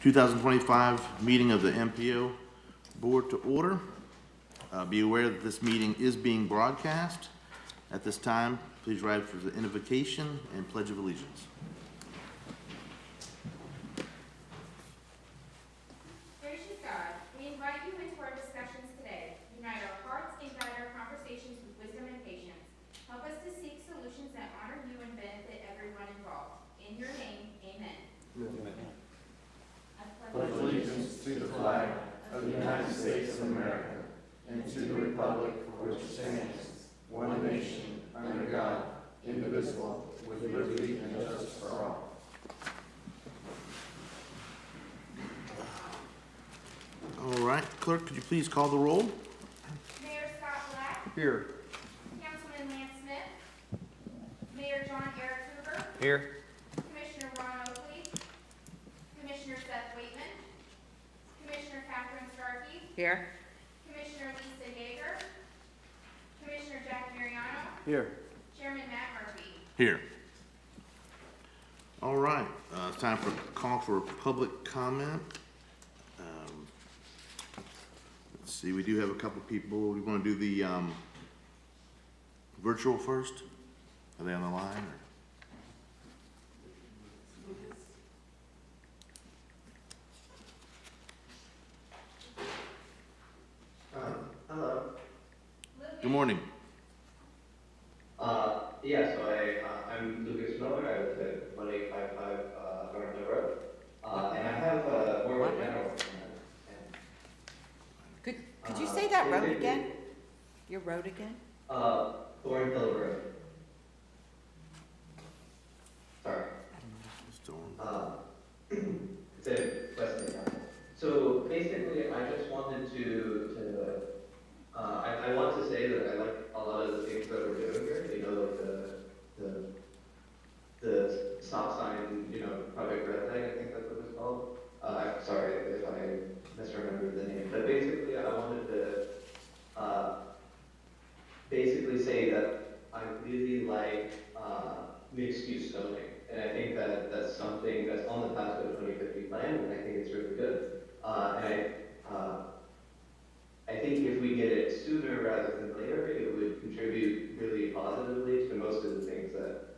2025 meeting of the MPO Board to order. Be aware that this meeting is being broadcast. At this time, please rise for the invocation and Pledge of Allegiance. Gracious God, we invite you into our discussions today. Unite our hearts and guide our conversations with wisdom and patience. Help us to seek solutions that honor you and benefit everyone involved. In your name, amen. Amen. I pledge allegiance to the flag of the United States of America and to the republic for which it stands, one nation, under God, indivisible, with liberty and justice for all. All right, clerk, could you please call the roll? Mayor Scott Black. Here. Councilman Lance Smith. Mayor John Eric Hoover. Here. Commissioner Ron Oakley. Commissioner Seth Waitman. Commissioner Catherine Starkey. Here. Commissioner Lisa Yeager. Commissioner Jack Mariano. Here. Chairman Matt Murphy. Here. All right, it's time for call for public comment. Let's see, we do have a couple people. We want to do the virtual first. Are they on the line? Hello. Good morning. Yeah, so I'm Lucas Miller. I live at 1855 Thornhill Road. And I have more of a general comment. Could you say that road again? Your road again? Thornhill Road. Sorry. It's a Weston County. So basically, I just wanted to I want to say that I like a lot of the things that we're doing here. You know, like the stop sign, you know, Project Red Tag, I think that's what it's called. I'm sorry if I misremembered the name, but basically, I wanted to basically say that I really like mixed-use zoning, and I think that that's something that's on the Pasco 2050 plan, and I think it's really good. I think if we get it sooner rather than later, it would contribute really positively to most of the things that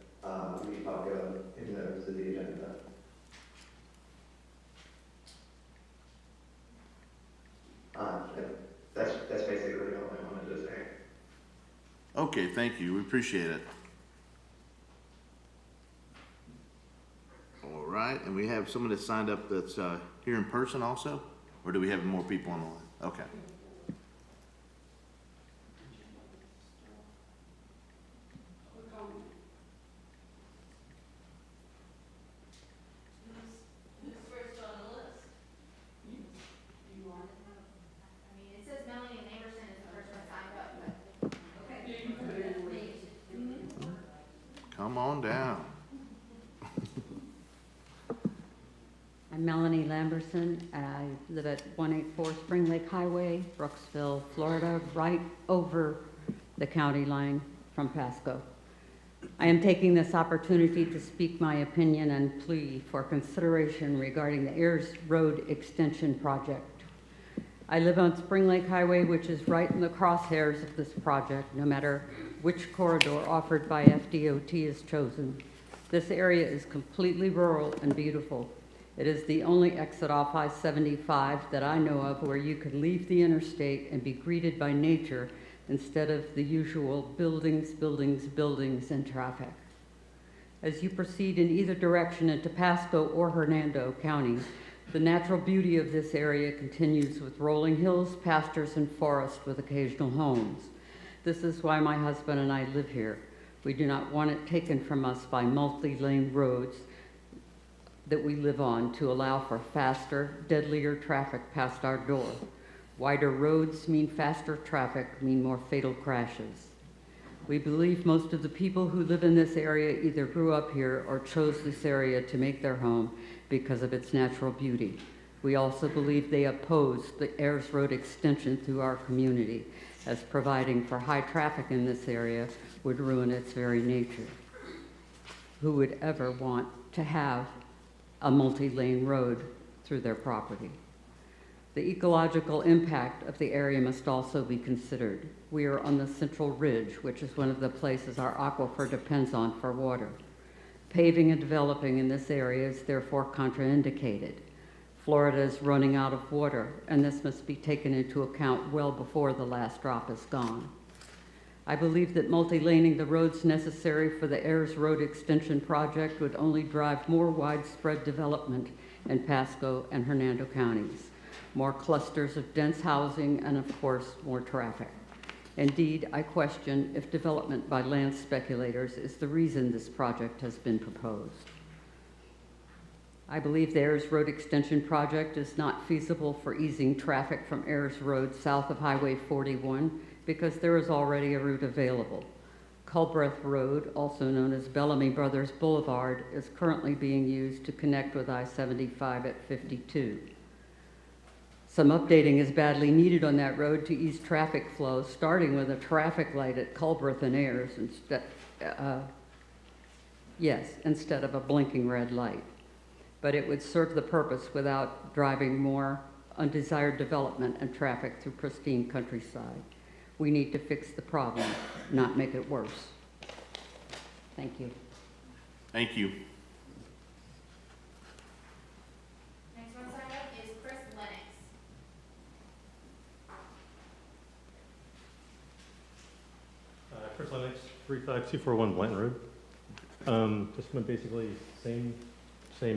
we talk about in terms of the agenda. That's basically all I wanted to say. Okay, thank you. We appreciate it. All right, and we have someone that signed up that's here in person also? Or do we have more people on the line? Okay. Come on down. I'm Melanie Lamberson. I live at 184 Spring Lake Highway, Brooksville, Florida, right over the county line from Pasco. I am taking this opportunity to speak my opinion and plea for consideration regarding the Ayers Road Extension Project. I live on Spring Lake Highway, which is right in the crosshairs of this project, no matter which corridor offered by FDOT is chosen. This area is completely rural and beautiful. It is the only exit off I-75 that I know of where you can leave the interstate and be greeted by nature instead of the usual buildings, buildings, buildings, and traffic. As you proceed in either direction into Pasco or Hernando counties, the natural beauty of this area continues with rolling hills, pastures, and forest with occasional homes. This is why my husband and I live here. We do not want it taken from us by multi-lane roads that we live on to allow for faster, deadlier traffic past our door. Wider roads mean faster traffic, mean more fatal crashes. We believe most of the people who live in this area either grew up here or chose this area to make their home because of its natural beauty. We also believe they oppose the Ayers Road extension through our community, as providing for high traffic in this area would ruin its very nature. Who would ever want to have a multi-lane road through their property. The ecological impact of the area must also be considered. We are on the Central Ridge, which is one of the places our aquifer depends on for water. Paving and developing in this area is therefore contraindicated. Florida is running out of water, and this must be taken into account well before the last drop is gone. I believe that multi-laning the roads necessary for the Ayers Road Extension project would only drive more widespread development in Pasco and Hernando counties, more clusters of dense housing, and of course, more traffic. Indeed, I question if development by land speculators is the reason this project has been proposed. I believe the Ayers Road Extension project is not feasible for easing traffic from Ayers Road south of Highway 41 because there is already a route available. Culbreth Road, also known as Bellamy Brothers Boulevard, is currently being used to connect with I-75 at 52. Some updating is badly needed on that road to ease traffic flow, starting with a traffic light at Culbreth and Ayers instead of a blinking red light. But it would serve the purpose without driving more undesired development and traffic through pristine countryside. We need to fix the problem, not make it worse. Thank you. Thank you. Next one signed up is Chris Lennox. Chris Lennox, 35241 Blanton Road. Just basically same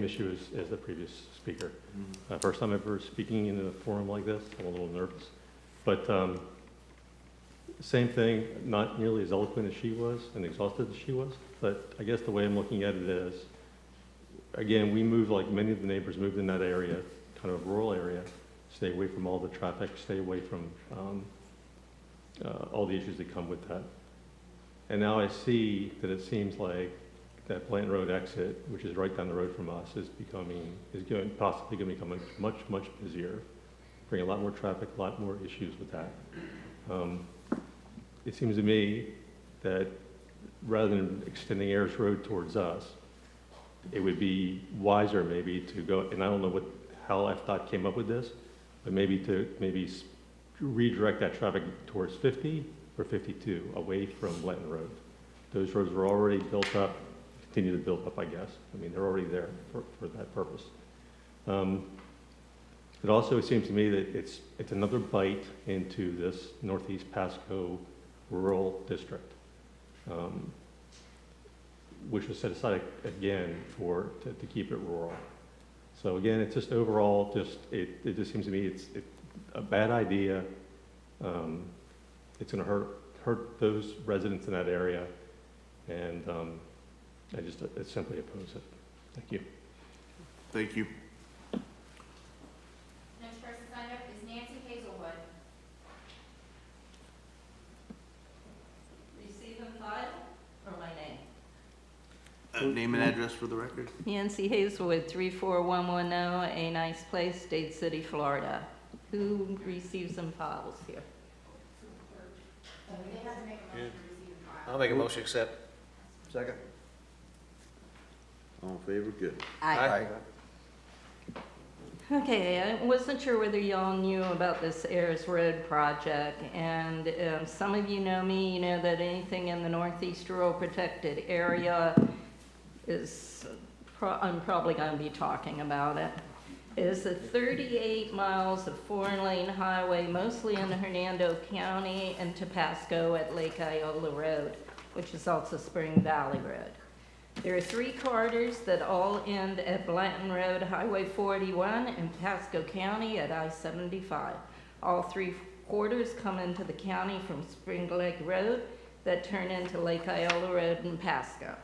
issue as the previous speaker. First time ever speaking in a forum like this. I'm a little nervous, but same thing. Not nearly as eloquent as she was and exhausted as she was. But I guess the way I'm looking at it is, again, we moved like many of the neighbors moved in that area, kind of rural area. Stay away from all the traffic. Stay away from all the issues that come with that. And now I see that it seems like that Blanton Road exit, which is right down the road from us, is possibly going to become much busier, bring a lot more traffic, a lot more issues with that. It seems to me that rather than extending Ayers Road towards us, it would be wiser maybe to go, and I don't know how FDOT came up with this, but maybe redirect that traffic towards 50 or 52, away from Blanton Road. Those roads were already built up, continue to build up, I guess. I mean, they're already there for that purpose. It also seems to me that it's another bite into this Northeast Pasco rural district, which was set aside again to keep it rural. So again, it's just overall, it just seems to me it's a bad idea. It's going to hurt those residents in that area, and I simply oppose it. Thank you. Thank you. Next person signed up is Nancy Hazelwood. Receive and file, or my name? Name and address for the record. Nancy Hazelwood, 34110 A Nice Place, Dade City, Florida. Who receives and files here? They have to make a motion to receive and file. I'll make a motion to accept. Second. All in favor? Good. Aye. Okay, I wasn't sure whether y'all knew about this Ayers Road project, and some of you know me, you know that anything in the Northeast Rural Protected Area I'm probably going to be talking about it. Is a 38 miles of 4-lane highway, mostly in Hernando County, and to Pasco at Lake Iola Road, which is also Spring Valley Road. There are 3 corridors that all end at Blanton Road, Highway 41, and Pasco County at I-75. All 3 corridors come into the county from Spring Lake Road that turn into Lake Iola Road in Pasco.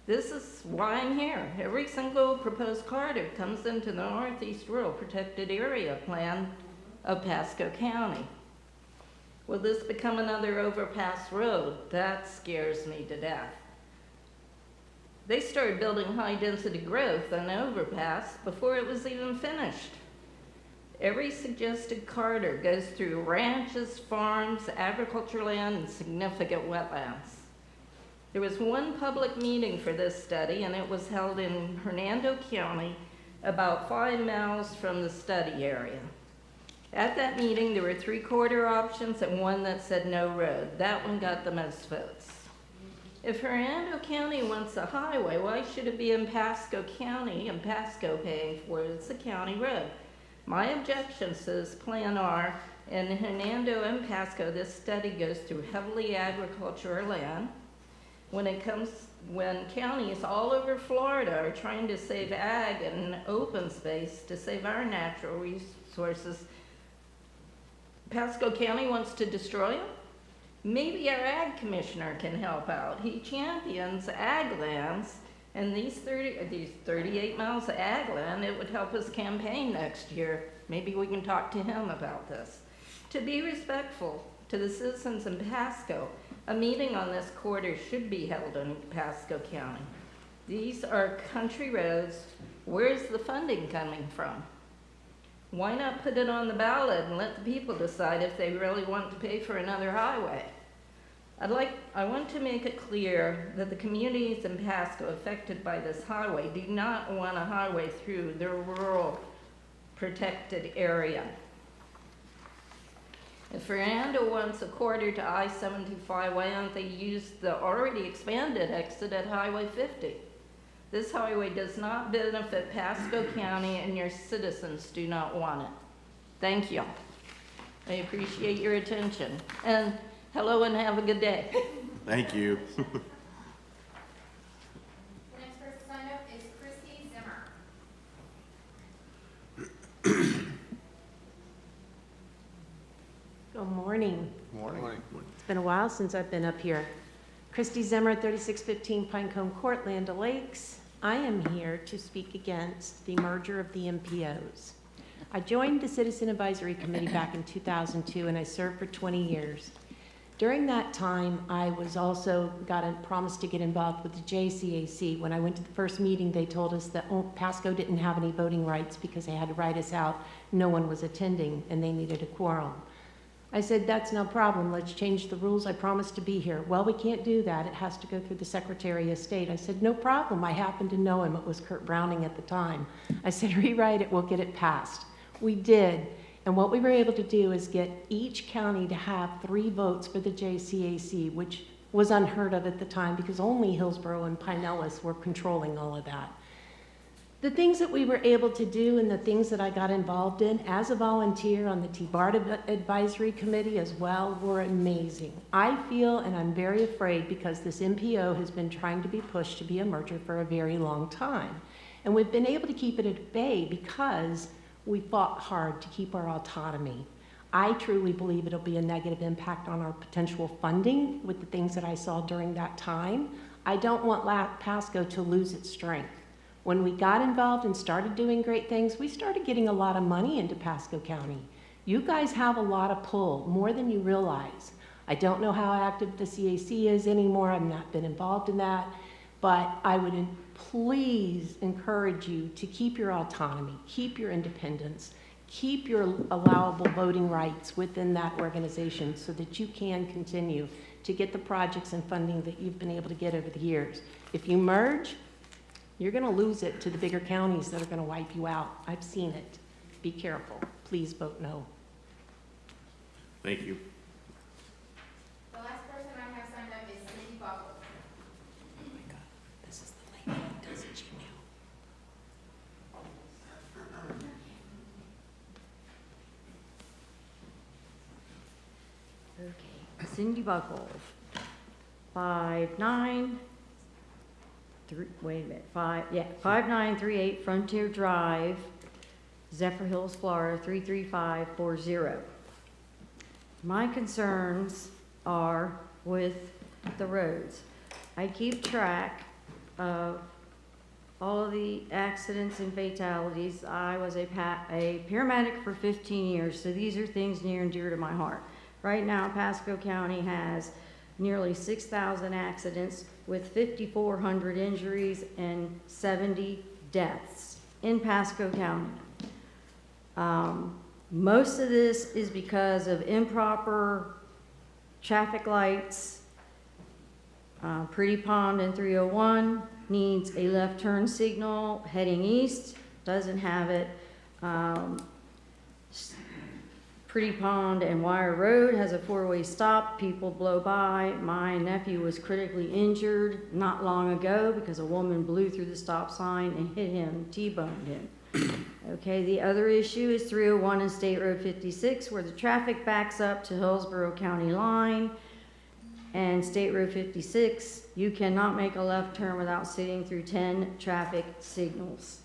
This is why I'm here. Every single proposed corridor comes into the Northeast Rural Protected Area Plan of Pasco County. Will this become another overpass road? That scares me to death. They started building high-density growth on the overpass before it was even finished. Every suggested corridor goes through ranches, farms, agricultural land, and significant wetlands. There was one public meeting for this study, and it was held in Hernando County about 5 miles from the study area. At that meeting, there were 3-quarter options and one that said no road. That one got the most votes. If Hernando County wants a highway, why should it be in Pasco County and Pasco paying for it? It's a county road. My objections to this plan are, in Hernando and Pasco, this study goes through heavily agricultural land. When counties all over Florida are trying to save ag and open space to save our natural resources, Pasco County wants to destroy them? Maybe our ag commissioner can help out. He champions ag lands, and these 38 miles of ag land, it would help his campaign next year. Maybe we can talk to him about this. To be respectful to the citizens in Pasco, a meeting on this quarter should be held in Pasco County. These are country roads. Where's the funding coming from? Why not put it on the ballot and let the people decide if they really want to pay for another highway? I want to make it clear that the communities in Pasco affected by this highway do not want a highway through their rural protected area. If Fernando wants a quarter to I-75, why don't they use the already expanded exit at Highway 50? This highway does not benefit Pasco County, and your citizens do not want it. Thank you. I appreciate your attention. And hello and have a good day. Thank you. The next person signed up is Christy Zimmer. Good morning. Morning. It's been a while since I've been up here. Christy Zimmer, 3615 Pinecone Court, Land O'Lakes. I am here to speak against the merger of the MPOs. I joined the Citizen Advisory Committee back in 2002, and I served for 20 years. During that time, I was also got a promise to get involved with the JCAC. When I went to the first meeting, they told us that Pasco didn't have any voting rights because they had to write us out. No one was attending, and they needed a quorum. I said, that's no problem. Let's change the rules. I promised to be here. Well, we can't do that. It has to go through the Secretary of State. I said, no problem. I happen to know him. It was Kurt Browning at the time. I said, rewrite it. We'll get it passed. We did. And what we were able to do is get each county to have 3 votes for the JCAC, which was unheard of at the time because only Hillsborough and Pinellas were controlling all of that. The things that we were able to do and the things that I got involved in as a volunteer on the T-BART Advisory Committee as well were amazing. I feel, and I'm very afraid because this MPO has been trying to be pushed to be a merger for a very long time. And we've been able to keep it at bay because we fought hard to keep our autonomy. I truly believe it'll be a negative impact on our potential funding with the things that I saw during that time. I don't want Pasco to lose its strength. When we got involved and started doing great things, we started getting a lot of money into Pasco County. You guys have a lot of pull, more than you realize. I don't know how active the CAC is anymore. I've not been involved in that. But I would please encourage you to keep your autonomy, keep your independence, keep your allowable voting rights within that organization so that you can continue to get the projects and funding that you've been able to get over the years. If you merge, you're going to lose it to the bigger counties that are going to wipe you out. I've seen it. Be careful. Please vote no. Thank you. The last person I have signed up is Cindy Buckle. Oh my God, this is the lady that does Gmail. Okay, Cindy Buckles, 5938 Frontier Drive, Zephyr Hills, Florida, 33540. My concerns are with the roads. I keep track of all of the accidents and fatalities. I was a paramedic for 15 years, so these are things near and dear to my heart. Right now, Pasco County has nearly 6,000 accidents with 5,400 injuries and 70 deaths in Pasco County. Most of this is because of improper traffic lights. Pretty Pond and 301 needs a left turn signal heading east doesn't have it. Pretty Pond and Wire Road has a four-way stop. People blow by. My nephew was critically injured not long ago because a woman blew through the stop sign and hit him, T-boned him. Okay, the other issue is 301 and State Road 56, where the traffic backs up to Hillsborough County line. And State Road 56, you cannot make a left turn without sitting through 10 traffic signals.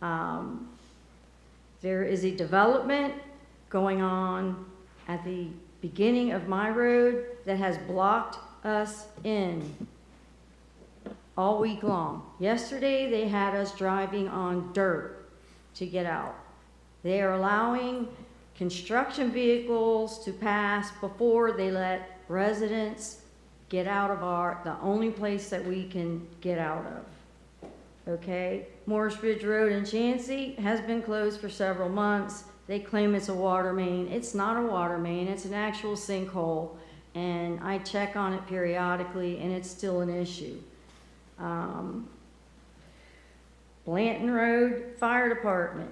There is a development going on at the beginning of my road that has blocked us in all week long. Yesterday, they had us driving on dirt to get out. They are allowing construction vehicles to pass before they let residents get out of the only place that we can get out of. Okay, Morris Ridge Road in Chansey has been closed for several months. They claim it's a water main. It's not a water main, it's an actual sinkhole. And I check on it periodically and it's still an issue. Blanton Road Fire Department,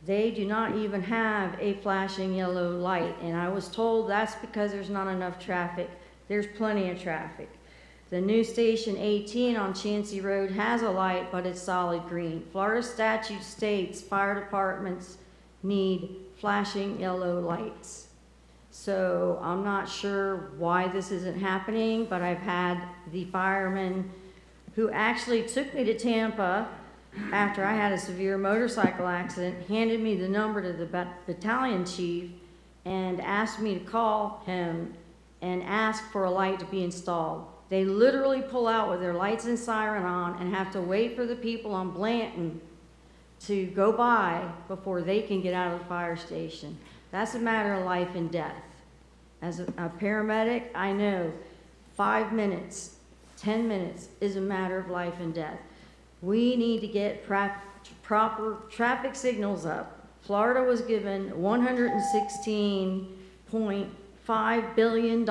they do not even have a flashing yellow light. And I was told that's because there's not enough traffic. There's plenty of traffic. The new Station 18 on Chansey Road has a light, but it's solid green. Florida statute states fire departments need flashing yellow lights. So I'm not sure why this isn't happening, but I've had the fireman who actually took me to Tampa after I had a severe motorcycle accident, handed me the number to the battalion chief and asked me to call him and ask for a light to be installed. They literally pull out with their lights and siren on and have to wait for the people on Blanton to go by before they can get out of the fire station. That's a matter of life and death. As a paramedic, I know 5 minutes, 10 minutes is a matter of life and death. We need to get proper traffic signals up. Florida was given $116.5 billion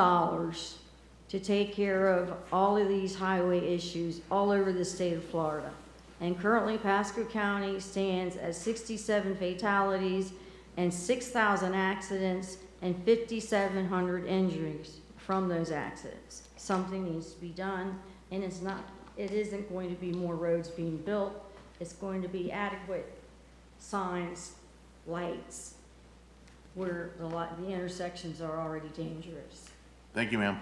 to take care of all of these highway issues all over the state of Florida. And currently Pasco County stands at 67 fatalities and 6,000 accidents and 5,700 injuries from those accidents. Something needs to be done, and it isn't going to be more roads being built. It's going to be adequate signs, lights, where the intersections are already dangerous. Thank you, ma'am.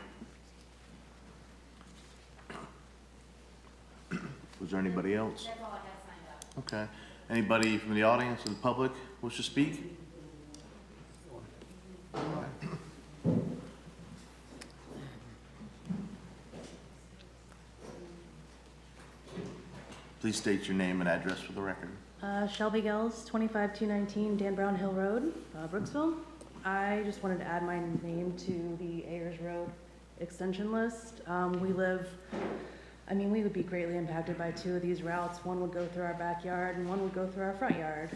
Was there anybody else? That's all I have signed up. Okay. Anybody from the audience or the public wish to speak? All right. Please state your name and address for the record. Shelby Gills, 25219 Dan Brown Hill Road, Brooksville. I just wanted to add my name to the Ayers Road extension list. We would be greatly impacted by two of these routes. One would go through our backyard and one would go through our front yard.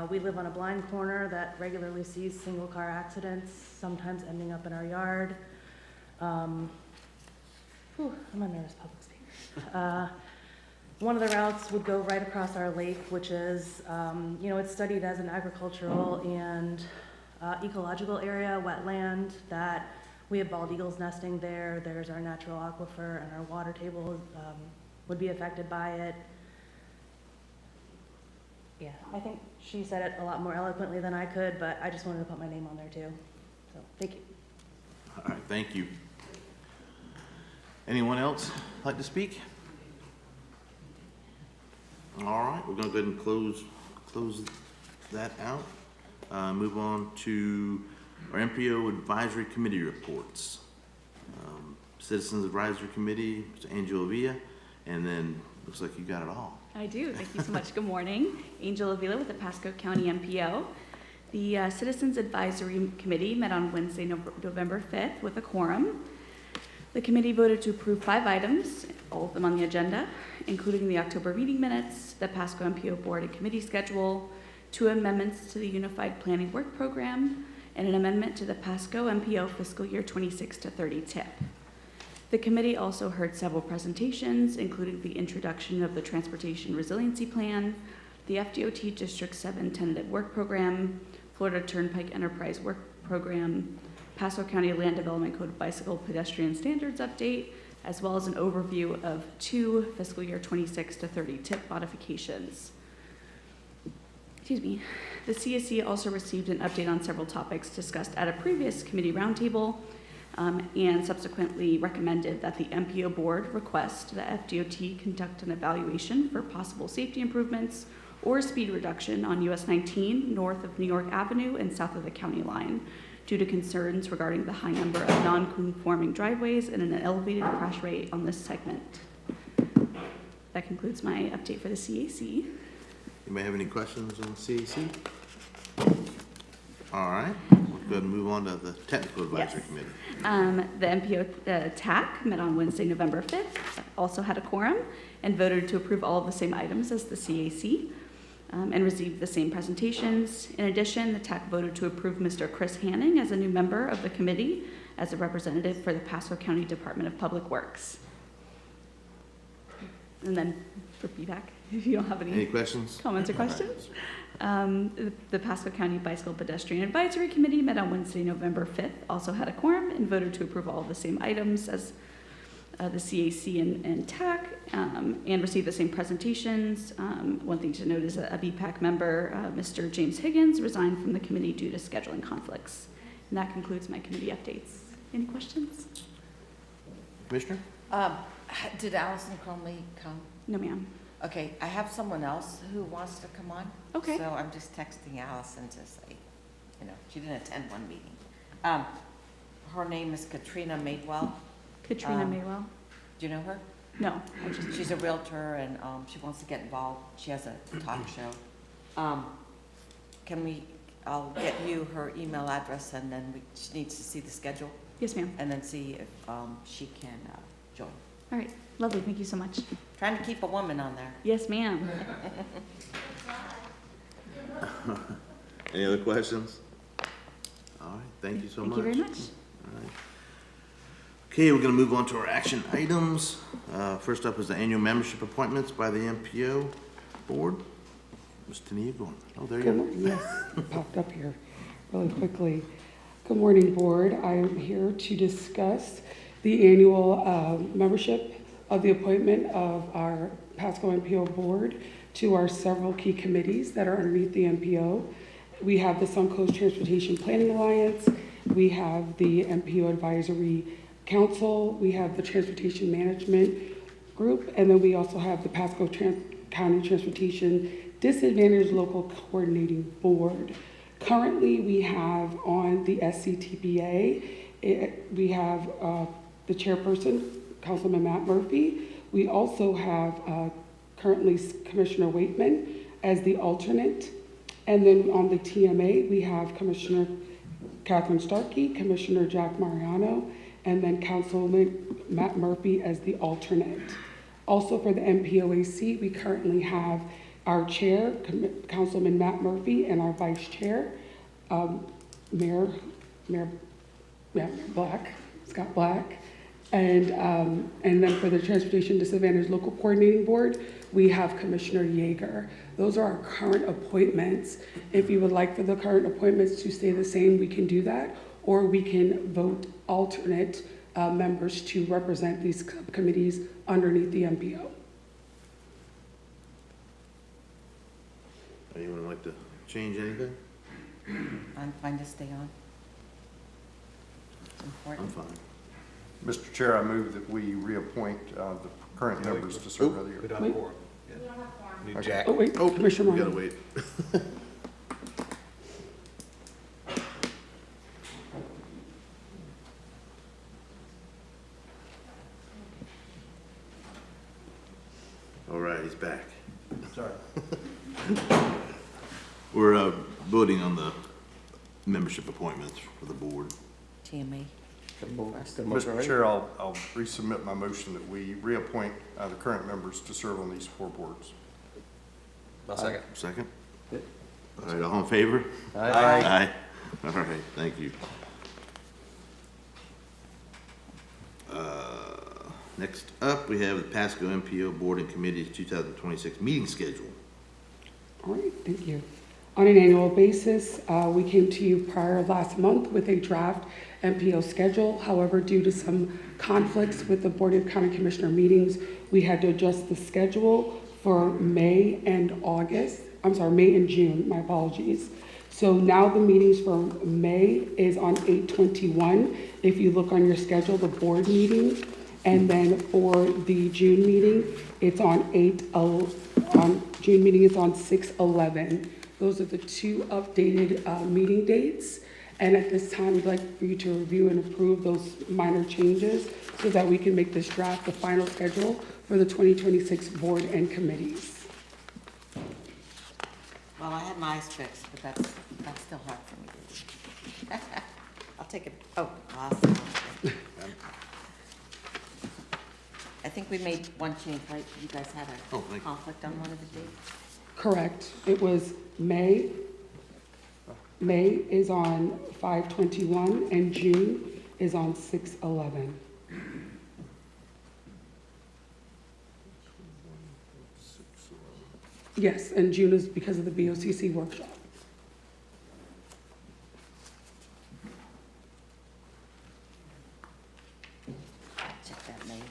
We live on a blind corner that regularly sees single car accidents, sometimes ending up in our yard. I'm a nervous public speaker. One of the routes would go right across our lake, which is, it's studied as an agricultural and ecological area, wetland, that we have bald eagles nesting there. There's our natural aquifer, and our water table would be affected by it. Yeah, I think she said it a lot more eloquently than I could, but I just wanted to put my name on there too. So, thank you. All right, thank you. Anyone else like to speak? All right, we're gonna go ahead and close that out. Move on to our MPO Advisory Committee reports. Citizens Advisory Committee, Mr. Angelo Villa, and then looks like you got it all. I do. Thank you so much. Good morning. Angela Avila with the Pasco County MPO. The Citizens Advisory Committee met on Wednesday, November 5th with a quorum. The committee voted to approve 5 items, all of them on the agenda, including the October meeting minutes, the Pasco MPO Board and Committee schedule, 2 amendments to the Unified Planning Work Program, and an amendment to the Pasco MPO fiscal year 26 to 30 TIP. The committee also heard several presentations, including the introduction of the Transportation Resiliency Plan, the FDOT District 7 Tentative Work Program, Florida Turnpike Enterprise Work Program, Pasco County Land Development Code Bicycle Pedestrian Standards Update, as well as an overview of 2 fiscal year 26 to 30 tip modifications. Excuse me. The CSC also received an update on several topics discussed at a previous committee roundtable, and subsequently recommended that the MPO board request the FDOT conduct an evaluation for possible safety improvements or speed reduction on US 19 north of New York Avenue and south of the county line due to concerns regarding the high number of non-conforming driveways and an elevated crash rate on this segment. That concludes my update for the CAC. You may have any questions on CAC? All right, we'll go ahead and move on to the Technical Advisory Yes. Committee. The MPO TAC met on Wednesday, November 5th, also had a quorum, and voted to approve all of the same items as the CAC, and received the same presentations. In addition, the TAC voted to approve Mr. Chris Hanning as a new member of the committee as a representative for the Pasco County Department of Public Works. And then for feedback, if you don't have Any questions? comments or questions. The Pasco County Bicycle Pedestrian Advisory Committee met on Wednesday, November 5th, also had a quorum and voted to approve all of the same items as the CAC and TAC, and received the same presentations. One thing to note is that a BPAC member, Mr. James Higgins, resigned from the committee due to scheduling conflicts. And that concludes my committee updates. Any questions? Commissioner? Did Allison Cromley come? No, ma'am. Okay, I have someone else who wants to come on. Okay. So I'm just texting Allison to say, she didn't attend one meeting. Her name is Katrina Madewell. Katrina Maywell? Do you know her? No. She's a realtor and she wants to get involved. She has a talk show. I'll get you her email address and then she needs to see the schedule Yes, ma'am. and then see if she can join. All right. Lovely. Thank you so much. Trying to keep a woman on there. Yes, ma'am. Any other questions? All right, thank you so much. Thank you very much. All right. Okay, we're going to move on to our action items. First up is the annual membership appointments by the MPO board. Ms. Tania Gorman. Oh, there you go. Yes, it popped up here really quickly. Good morning, board. I am here to discuss the annual membership of the appointment of our Pasco MPO board to our several key committees that are underneath the MPO. We have the Suncoast Transportation Planning Alliance, we have the MPO Advisory Council, we have the Transportation Management Group, and then we also have the Pasco County Transportation Disadvantaged Local Coordinating Board. Currently, we have on the SCTPA, we have the chairperson, Councilman Matt Murphy. We also have currently Commissioner Waitman as the alternate. And then on the TMA, we have Commissioner Catherine Starkey, Commissioner Jack Mariano, and then Councilman Matt Murphy as the alternate. Also for the MPOAC, we currently have our chair, Councilman Matt Murphy, and our vice chair, Mayor Black, Scott Black. And then for the Transportation Disadvantaged Local Coordinating Board, we have Commissioner Yeager. Those are our current appointments. If you would like for the current appointments to stay the same, we can do that, or we can vote alternate members to represent these committees underneath the MPO. Anyone like to change anything? I'm fine to stay on. It's I'm important. fine. Mr. Chair, I move that we reappoint the current members to serve another year. We don't have quorum. Okay. Oh, wait, Oh, Commissioner we gotta Martin. wait. All right, he's back. Sorry. We're voting on the membership appointments for the board. TMA. Mr. Chair, I'll resubmit my motion that we reappoint the current members to serve on these 4 boards. Second. Second? All right, all in favor? Aye. All right, thank you. Next up, we have the Pasco MPO Board and Committee's 2026 meeting schedule. All right, thank you. On an annual basis, we came to you prior last month with a draft MPO schedule. However, due to some conflicts with the Board of County Commissioner meetings, we had to adjust the schedule for May and June, my apologies. So now the meetings for May is on 8/21. If you look on your schedule, the board meeting, and then for the June meeting, it's on 6/11. Those are the two updated meeting dates. And at this time, we'd like for you to review and approve those minor changes so that we can make this draft the final schedule for the 2026 board and committees. Well, I had my eyes fixed, but that's still hard for me to do. I'll take it. Oh, awesome. I think we made one change, right? You guys had a conflict on one of the dates? Correct. It was May. May is on 5/21 and June is on 6/11. Yes, and June is because of the BOCC workshop. Check that, May.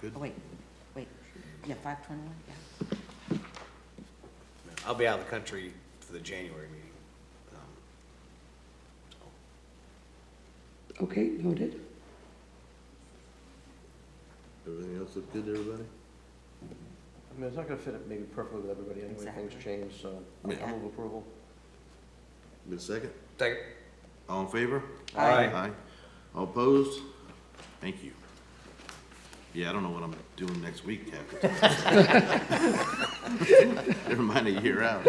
Good. Oh, wait. Yeah, 5/21, yeah. I'll be out of the country for the January meeting. Okay, noted. Everything else look good to everybody? I mean, it's not gonna fit maybe perfectly with everybody anyway, Exactly. things change, so Yeah. I'll move approval. Good second? Second. All in favor? Aye. Aye. All opposed? Thank you. Yeah, I don't know what I'm doing next week, Captain. Never mind a year out.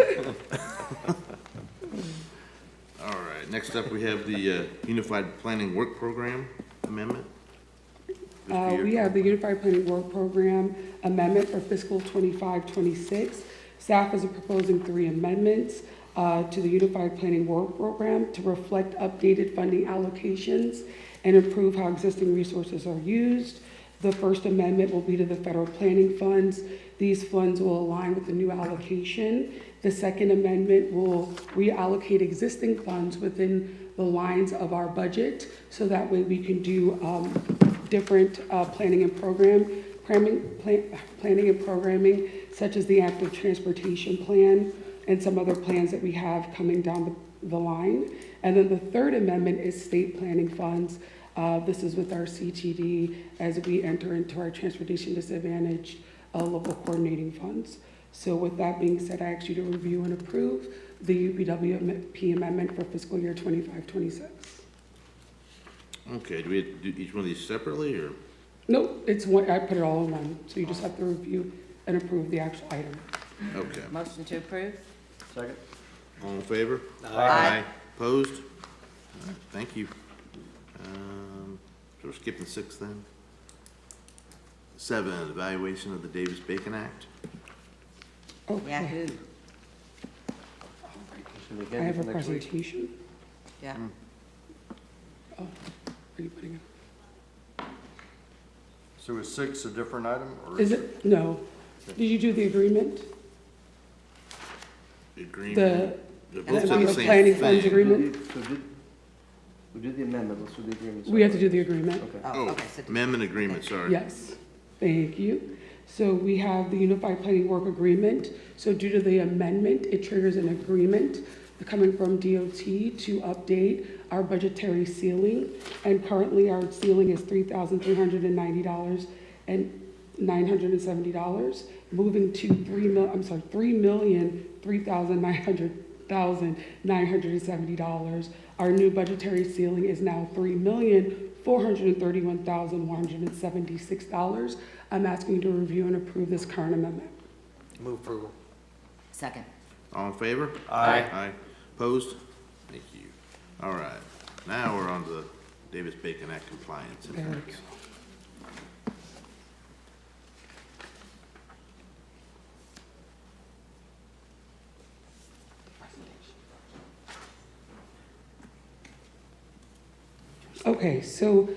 All right, next up, we have the Unified Planning Work Program Amendment. We have the Unified Planning Work Program Amendment for fiscal 25-26. Staff is proposing 3 amendments to the Unified Planning Work Program to reflect updated funding allocations and improve how existing resources are used. The first amendment will be to the federal planning funds. These funds will align with the new allocation. The second amendment will reallocate existing funds within the lines of our budget, so that way we can do different planning and programming, such as the active transportation plan and some other plans that we have coming down the line. And then the third amendment is state planning funds. This is with our CTD as we enter into our transportation disadvantage local coordinating funds. So with that being said, I ask you to review and approve the UPWP amendment for fiscal year 25-26. Okay, do we have to do each one of these separately, or? Nope, it's one, I put it all in one, so you just have to review and approve the actual item. Okay. Motion to approve? Second? All in favor? Aye. Opposed? All right, thank you. So we're skipping 6 then. 7, evaluation of the Davis-Bacon Act. Okay. Yahoo. I have a presentation. Yeah. Oh, are you putting it? So is 6 a different item, or? Is it? No. Did you do the agreement? The agreement. They're The both the same planning funds thing. agreement? We did the amendment, let's do the agreement. We have to do the agreement. Okay. Oh, Okay, so amendment agreement, sorry. Yes, thank you. So we have the Unified Planning Work Agreement. So due to the amendment, it triggers an agreement coming from DOT to update our budgetary ceiling. And currently our ceiling is $3,390 and $970, moving to $3,970,970. Our new budgetary ceiling is now $3,431,176. I'm asking you to review and approve this current amendment. Move approval. Second. All in favor? Aye. Aye. Opposed? Thank you. All right, now we're on to the Davis-Bacon Act compliance. There we go. Okay, so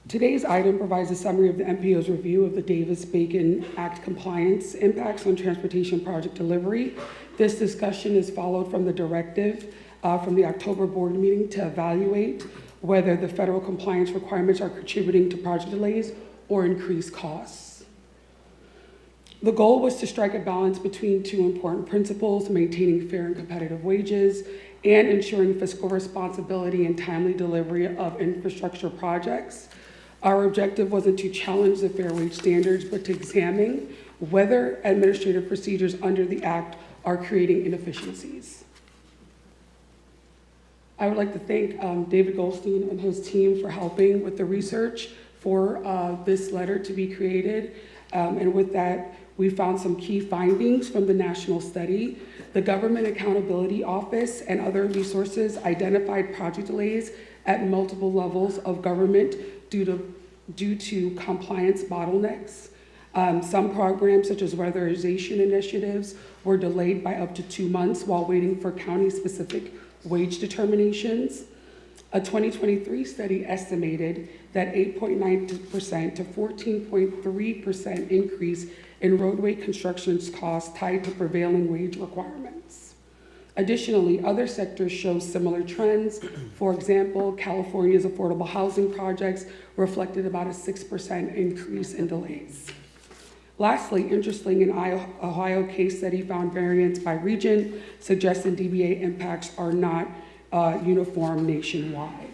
today's item provides a summary of the MPO's review of the Davis-Bacon Act compliance impacts on transportation project delivery. This discussion is followed from the directive from the October board meeting to evaluate whether the federal compliance requirements are contributing to project delays or increased costs. The goal was to strike a balance between two important principles: maintaining fair and competitive wages and ensuring fiscal responsibility and timely delivery of infrastructure projects. Our objective wasn't to challenge the fair wage standards, but to examine whether administrative procedures under the Act are creating inefficiencies. I would like to thank David Goldstein and his team for helping with the research for this letter to be created. And with that, we found some key findings from the national study. The Government Accountability Office and other resources identified project delays at multiple levels of government due to compliance bottlenecks. Some programs, such as weatherization initiatives, were delayed by up to 2 months while waiting for county-specific wage determinations. A 2023 study estimated that 8.9% to 14.3% increase in roadway construction costs tied to prevailing wage requirements. Additionally, other sectors show similar trends. For example, California's affordable housing projects reflected about a 6% increase in delays. Lastly, interestingly, an Ohio case study found variance by region, suggesting DBA impacts are not uniform nationwide.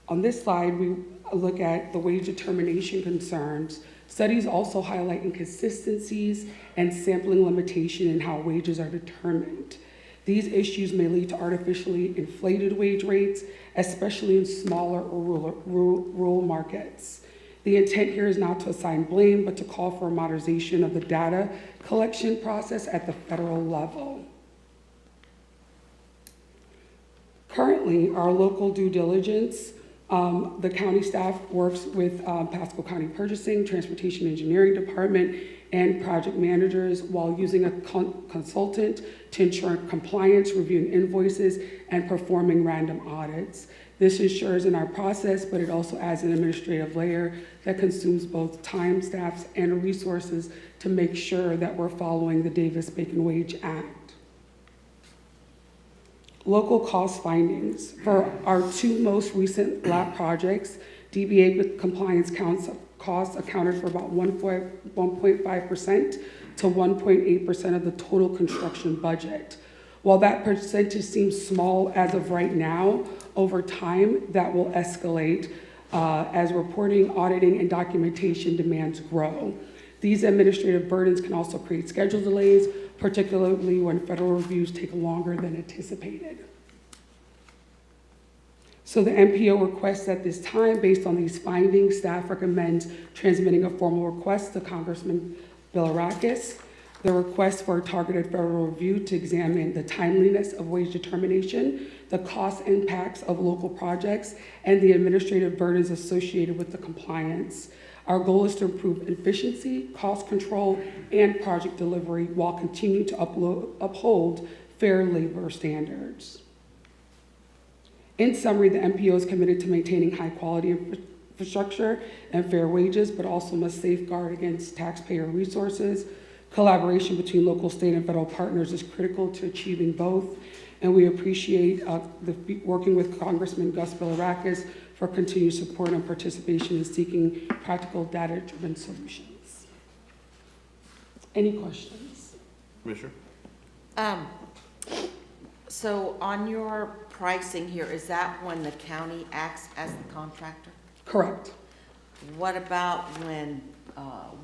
On this slide, we look at the wage determination concerns. Studies also highlight inconsistencies and sampling limitation in how wages are determined. These issues may lead to artificially inflated wage rates, especially in smaller or rural markets. The intent here is not to assign blame, but to call for a modernization of the data collection process at the federal level. Currently, our local due diligence, the county staff works with Pasco County Purchasing, Transportation Engineering Department, and project managers while using a consultant to ensure compliance, reviewing invoices, and performing random audits. This ensures in our process, but it also adds an administrative layer that consumes both time, staffs, and resources to make sure that we're following the Davis-Bacon Wage Act. Local cost findings. For our two most recent lab projects, DBA compliance costs accounted for about 1.5% to 1.8% of the total construction budget. While that percentage seems small as of right now, over time that will escalate as reporting, auditing, and documentation demands grow. These administrative burdens can also create schedule delays, particularly when federal reviews take longer than anticipated. So the MPO requests at this time, based on these findings, staff recommends transmitting a formal request to Congressman Bilirakis. The request for a targeted federal review to examine the timeliness of wage determination, the cost impacts of local projects, and the administrative burdens associated with the compliance. Our goal is to improve efficiency, cost control, and project delivery while continuing to uphold fair labor standards. In summary, the MPO is committed to maintaining high-quality infrastructure and fair wages, but also must safeguard against taxpayer resources. Collaboration between local, state, and federal partners is critical to achieving both, and we appreciate working with Congressman Gus Bilirakis for continued support and participation in seeking practical data-driven solutions. Any questions? Commissioner? So on your pricing here, is that when the county acts as the contractor? Correct. What about when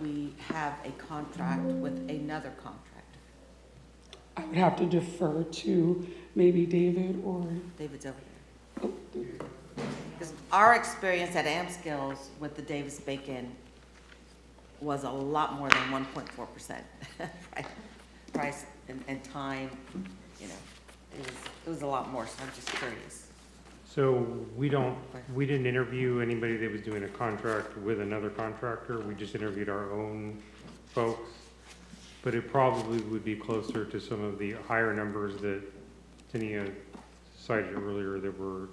we have a contract with another contractor? I would have to defer to maybe David or... David's over here. Because our experience at AmSkills with the Davis-Bacon was a lot more than 1.4% price and time, you know. It was a lot more, so I'm just curious. So we didn't interview anybody that was doing a contract with another contractor. We just interviewed our own folks. But it probably would be closer to some of the higher numbers that Tania cited earlier, there were,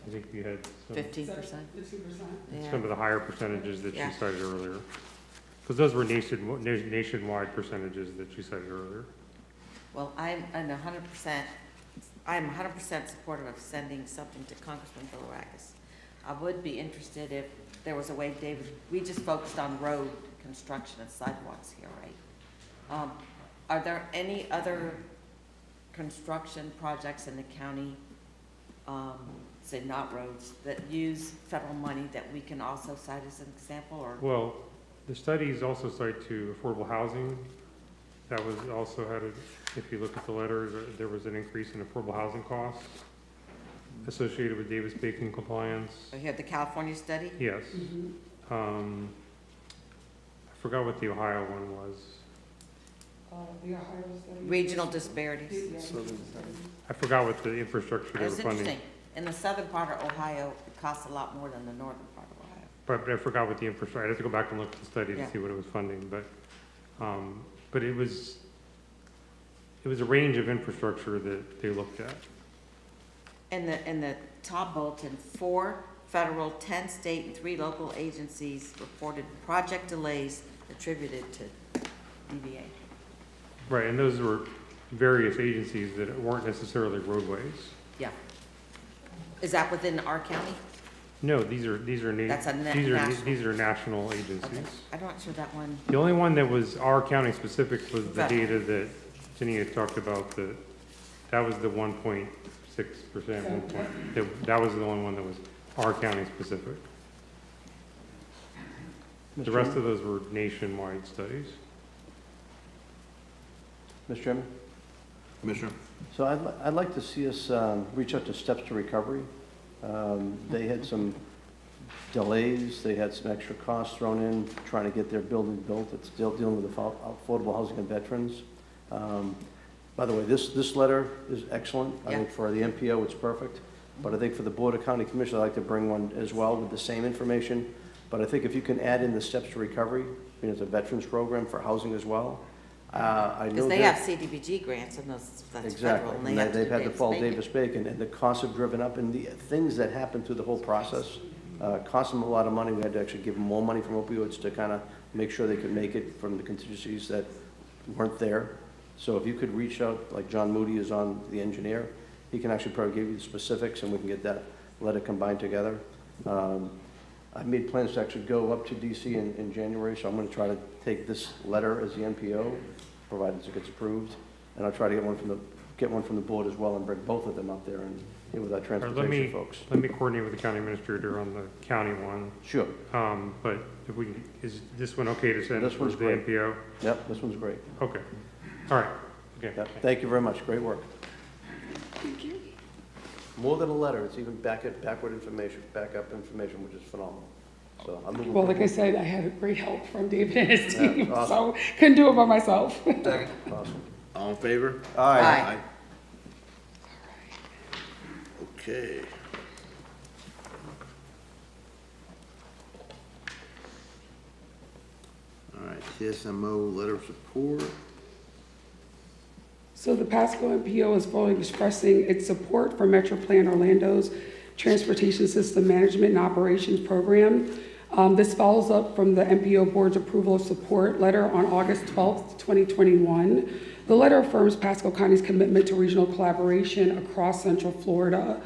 I think we had some, 15%? Yeah. some of the higher percentages that she Yeah. cited earlier. Because those were nationwide percentages that she cited earlier. Well, I'm 100% supportive of sending something to Congressman Bilirakis. I would be interested if there was a way, David, we just focused on road construction and sidewalks here, right? Are there any other construction projects in the county, say not roads, that use federal money that we can also cite as an example, or? Well, the studies also cite to affordable housing. That was also had, if you look at the letter, there was an increase in affordable housing costs associated with Davis-Bacon compliance. So you had the California study? Yes. I forgot what the Ohio one was. The Ohio study. Regional disparities. I forgot what the infrastructure they were It's funding. interesting. In the southern part of Ohio, it costs a lot more than the northern part of Ohio. But I forgot what the infrastructure, I'd have to go back and look at the study to Yeah. see what it was funding, but it was a range of infrastructure that they looked at. In the top bulletin, 4 federal, 10 state, and 3 local agencies reported project delays attributed to DVA. Right, and those were various agencies that weren't necessarily roadways. Yeah. Is that within our county? No, these are That's a national national. national Okay. agencies. I'm not sure that one. The only one that was our county specific was the Federal. data that Tania talked about, that was the 1.6%. That was the only one that was our county specific. The rest of those were nationwide studies. Mr. Chairman? Commissioner? So I'd like to see us reach out to Steps to Recovery. They had some delays, they had some extra costs thrown in trying to get their building built. It's still dealing with affordable housing and veterans. By the way, this letter is excellent. I think for the MPO, it's perfect. But I think for the Board of County Commissioners, I'd like to bring one as well with the same information. But I think if you can add in the Steps to Recovery, it's a veterans program for housing as well. I know Because they have CDBG grants and that's exactly. federal. And they have to They've do had to follow Davis-Bacon. Davis-Bacon, and the costs have driven up, and the things that happened through the whole process cost them a lot of money. We had to actually give them more money from opioids to kind of make sure they could make it from the contingencies that weren't there. So if you could reach out, like John Moody is on the engineer, he can actually probably give you the specifics, and we can get that letter combined together. I've made plans to actually go up to DC in January, so I'm going to try to take this letter as the MPO, provided it gets approved, and I'll try to get one from the board as well, and bring both of them up there and deal with our transportation folks. Let me coordinate with the county administrator on the county one. Sure. But if we can, is this one okay to send This to one's the great. MPO? Yep, this one's great. Okay. All right. Okay. Yep. Thank you very much. Great work. Thank you. More than a letter, it's even backup information, which is phenomenal. So I'm moving. Well, like I said, I had great help from David and his Yeah, team, awesome. so couldn't do it by myself. Awesome. All in favor? Aye. Okay. All right, TSMO letter of support. So the Pasco MPO is fully expressing its support for Metropolitan Orlando's Transportation System Management and Operations Program. This follows up from the MPO Board's approval of support letter on August 12th, 2021. The letter affirms Pasco County's commitment to regional collaboration across Central Florida.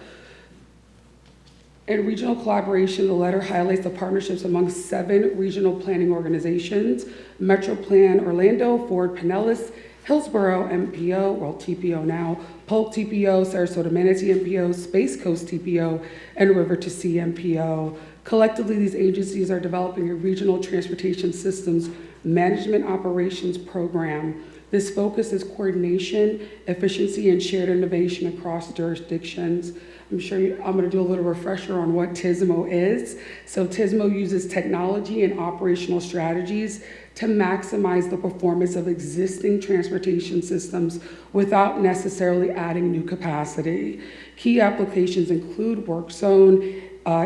In regional collaboration, the letter highlights the partnerships among 7 regional planning organizations: Metroplan Orlando, Ford Pinellas, Hillsborough MPO, well TPO now, Polk TPO, Sarasota Manatee MPO, Space Coast TPO, and River to Sea MPO. Collectively, these agencies are developing a regional transportation systems management operations program. This focuses coordination, efficiency, and shared innovation across jurisdictions. I'm going to do a little refresher on what TSMO is. So TSMO uses technology and operational strategies to maximize the performance of existing transportation systems without necessarily adding new capacity. Key applications include work zone,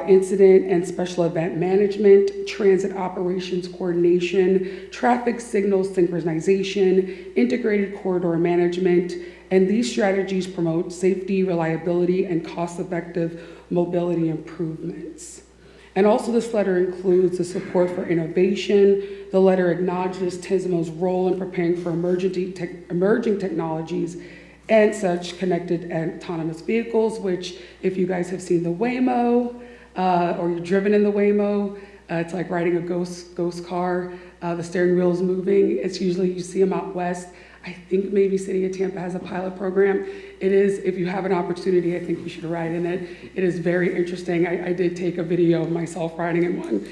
incident and special event management, transit operations coordination, traffic signal synchronization, integrated corridor management, And these strategies promote safety, reliability, and cost-effective mobility improvements. And also this letter includes the support for innovation. The letter acknowledges TSMO's role in preparing for emerging technologies and such connected and autonomous vehicles, which if you guys have seen the Waymo, or you're driven in the Waymo, it's like riding a ghost car. The steering wheel is moving. It's usually, you see them out west. I think maybe City of Tampa has a pilot program. It is, if you have an opportunity, I think you should ride in it. It is very interesting. I did take a video of myself riding in one.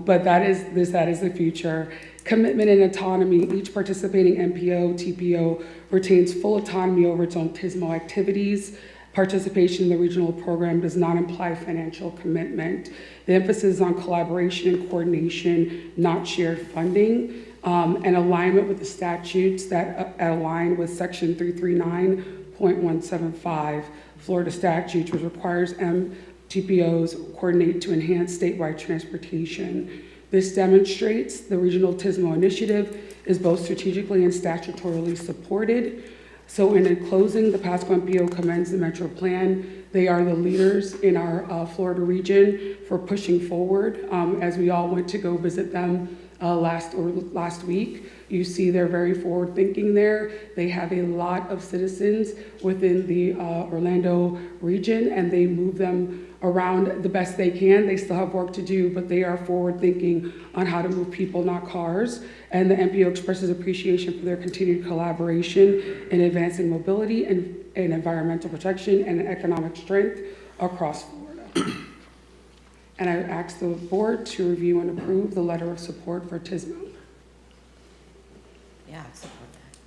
But that is the future. Commitment and autonomy. Each participating MPO, TPO retains full autonomy over its own TSMO activities. Participation in the regional program does not imply financial commitment. The emphasis is on collaboration and coordination, not shared funding, and alignment with the statutes that align with Section 339.175 Florida statutes, which requires TPOs coordinate to enhance statewide transportation. This demonstrates the regional TSMO initiative is both strategically and statutorily supported. So in closing, the Pasco MPO commends the Metro Plan. They are the leaders in our Florida region for pushing forward. As we all went to go visit them last week, you see they're very forward thinking there. They have a lot of citizens within the Orlando region, and they move them around the best they can. They still have work to do, but they are forward thinking on how to move people, not cars. And the MPO expresses appreciation for their continued collaboration in advancing mobility and environmental protection and economic strength across Florida. And I ask the board to review and approve the letter of support for TSMO. Yeah, I support that.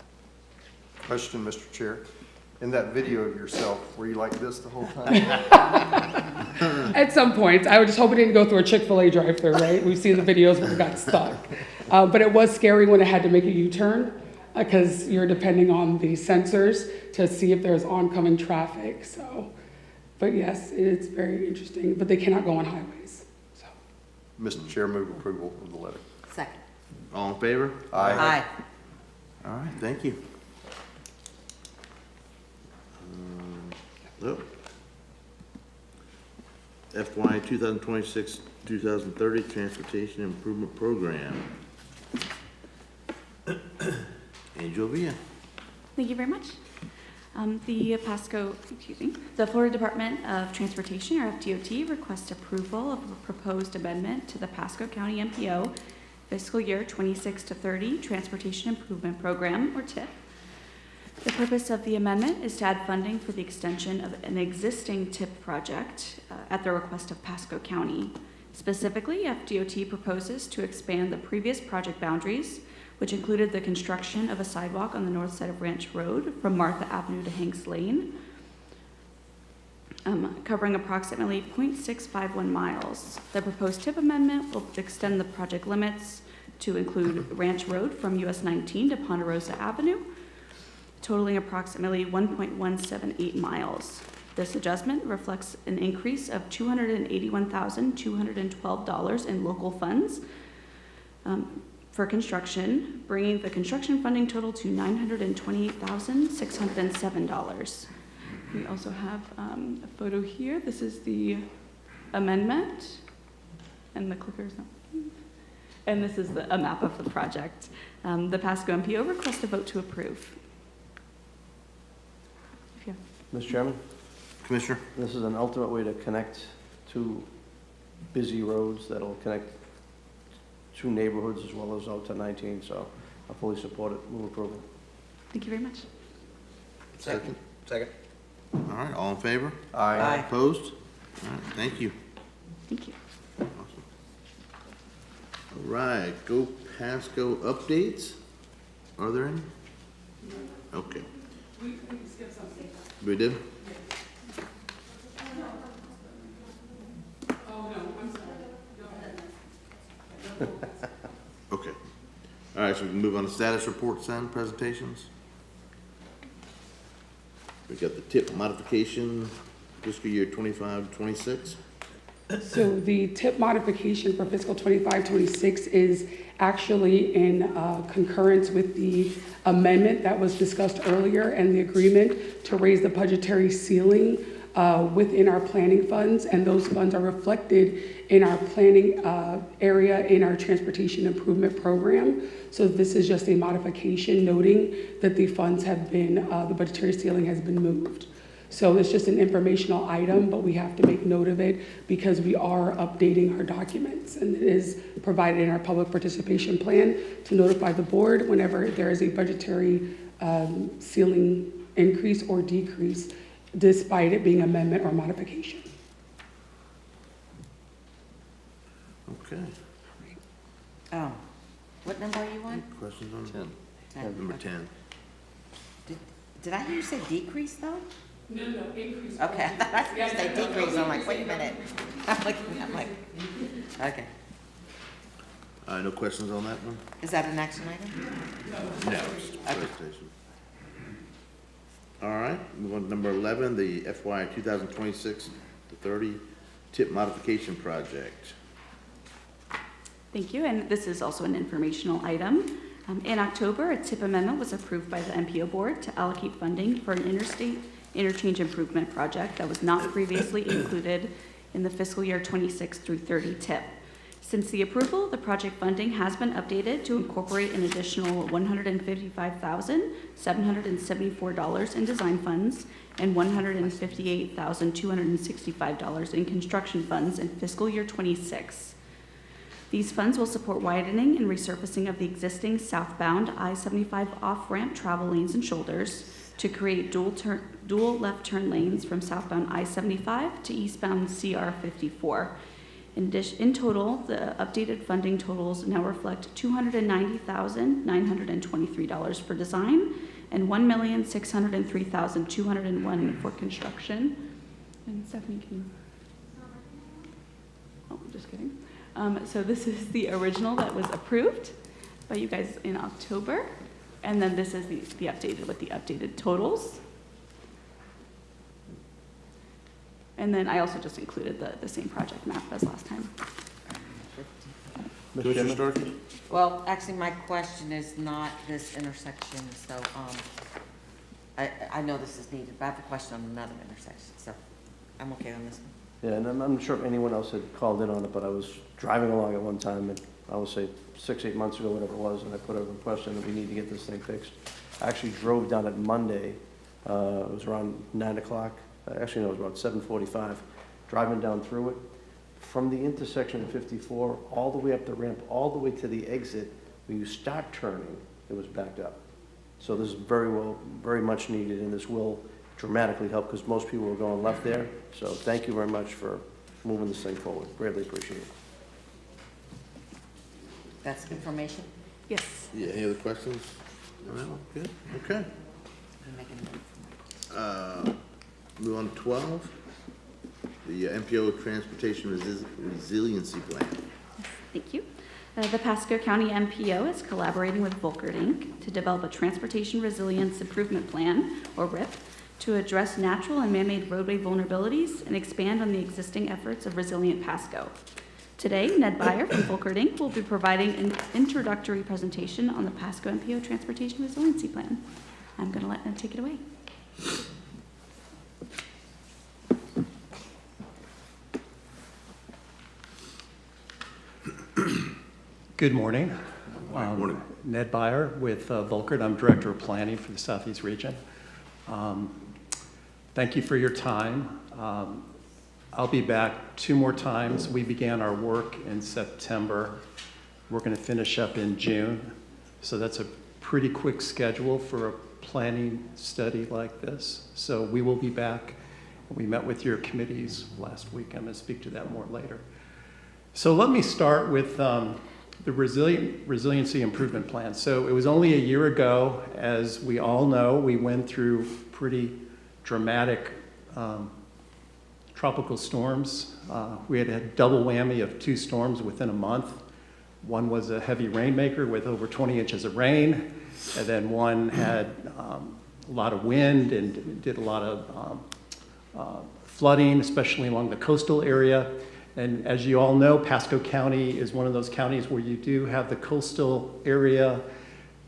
Question, Mr. Chair. In that video of yourself, were you like this the whole time? At some point. I was just hoping it didn't go through a Chick-fil-A drive-thru, right? We've seen the videos where it got stuck. But it was scary when it had to make a U-turn because you're depending on the sensors to see if there's oncoming traffic. So, but yes, it's very interesting. But they cannot go on highways. So. Mr. Chair, move approval of the letter. Second. All in favor? Aye. Aye. All right, thank you. FY 2026-2030 Transportation Improvement Program. Angel Villa. Thank you very much. The Florida Department of Transportation, or FDOT, requests approval of a proposed amendment to the Pasco County MPO fiscal year 26 to 30 Transportation Improvement Program, or TIP. The purpose of the amendment is to add funding for the extension of an existing TIP project at the request of Pasco County. Specifically, FDOT proposes to expand the previous project boundaries, which included the construction of a sidewalk on the north side of Ranch Road from Martha Avenue to Hanks Lane, covering approximately 0.651 miles. The proposed TIP amendment will extend the project limits to include Ranch Road from US 19 to Ponderosa Avenue, totaling approximately 1.178 miles. This adjustment reflects an increase of $281,212 in local funds for construction, bringing the construction funding total to $928,607. We also have a photo here. This is the amendment, and the clicker's not. And this is a map of the project. The Pasco MPO requests a vote to approve. Mr. Chairman? Commissioner? This is an ultimate way to connect two busy roads that'll connect two neighborhoods as well as out to 19, so I fully support it. Move approval. Thank you very much. Second. Second. All right, all in favor? Aye. Aye. Opposed? All right, thank you. Thank you. Awesome. All right, go Pasco updates. Are there any? Okay. We skipped something. We did? Oh, no, I'm sorry. Go ahead. Okay. All right, so we can move on to status reports and presentations. We got the TIP modification, fiscal year 25-26. So the tip modification for fiscal 25-26 is actually in concurrence with the amendment that was discussed earlier and the agreement to raise the budgetary ceiling within our planning funds, and those funds are reflected in our planning area in our transportation improvement program. So this is just a modification noting that the funds have been, the budgetary ceiling has been moved. So it's just an informational item, but we have to make note of it because we are updating our documents, and it is provided in our public participation plan to notify the board whenever there is a budgetary ceiling increase or decrease, despite it being amendment or modification. Okay. Oh, what number are you on? Questions on 10. number 10? Did I hear you say decrease though? No, increase. Okay, I thought I heard you say decrease. I'm like, wait a minute. I'm like, okay. No questions on that one? Is that an action item? No, it's just presentation. All right, move on to number 11, the FY 2026 to 30 tip modification project. Thank you, and this is also an informational item. In October, a tip amendment was approved by the MPO board to allocate funding for an interstate interchange improvement project that was not previously included in the fiscal year 26 through 30 tip. Since the approval, the project funding has been updated to incorporate an additional $155,774 in design funds and $158,265 in construction funds in fiscal year 26. These funds will support widening and resurfacing of the existing southbound I-75 off-ramp travel lanes and shoulders to create dual left turn lanes from southbound I-75 to eastbound CR-54. In total, the updated funding totals now reflect $290,923 for design and $1,603,201 for construction. And Stephanie, can you? Oh, just kidding. So this is the original that was approved by you guys in October. And then this is the updated with the updated totals. And then I also just included the same project map as last time. Commissioner Starkey? Well, actually, my question is not this intersection, so I know this is needed, but I have a question on another intersection, so I'm okay on this one. Yeah, and I'm not sure if anyone else had called in on it, but I was driving along at one time, and I would say 6-8 months ago, whatever it was, and I put a request in that we need to get this thing fixed. I actually drove down it Monday. It was around 9 o'clock. Actually, no, it was about 7:45. Driving down through it, from the intersection of 54 all the way up the ramp, all the way to the exit, when you start turning, it was backed up. So this is very much needed, and this will dramatically help because most people were going left there. So thank you very much for moving this thing forward. Greatly appreciate it. That's information? Yes. Yeah, any other questions? No? Good, okay. I'm making a note. Move on to 12, the MPO Transportation Resiliency Plan. Thank you. The Pasco County MPO is collaborating with Volkert Inc. to develop a Transportation Resilience Improvement Plan, or RIP, to address natural and man-made roadway vulnerabilities and expand on the existing efforts of Resilient Pasco. Today, Ned Beyer from Volkert Inc. will be providing an introductory presentation on the Pasco MPO Transportation Resiliency Plan. I'm going to let Ned take it away. Good morning. Morning. Ned Beyer with Volkert. I'm Director of Planning for the Southeast region. Thank you for your time. I'll be back 2 more times. We began our work in September. We're going to finish up in June. So that's a pretty quick schedule for a planning study like this. So we will be back. We met with your committees last week. I'm going to speak to that more later. So let me start with the Resiliency Improvement Plan. So it was only a year ago, as we all know, we went through pretty dramatic tropical storms. We had a double whammy of 2 storms within a month. One was a heavy rainmaker with over 20 inches of rain, and then one had a lot of wind and did a lot of flooding, especially along the coastal area. And as you all know, Pasco County is one of those counties where you do have the coastal area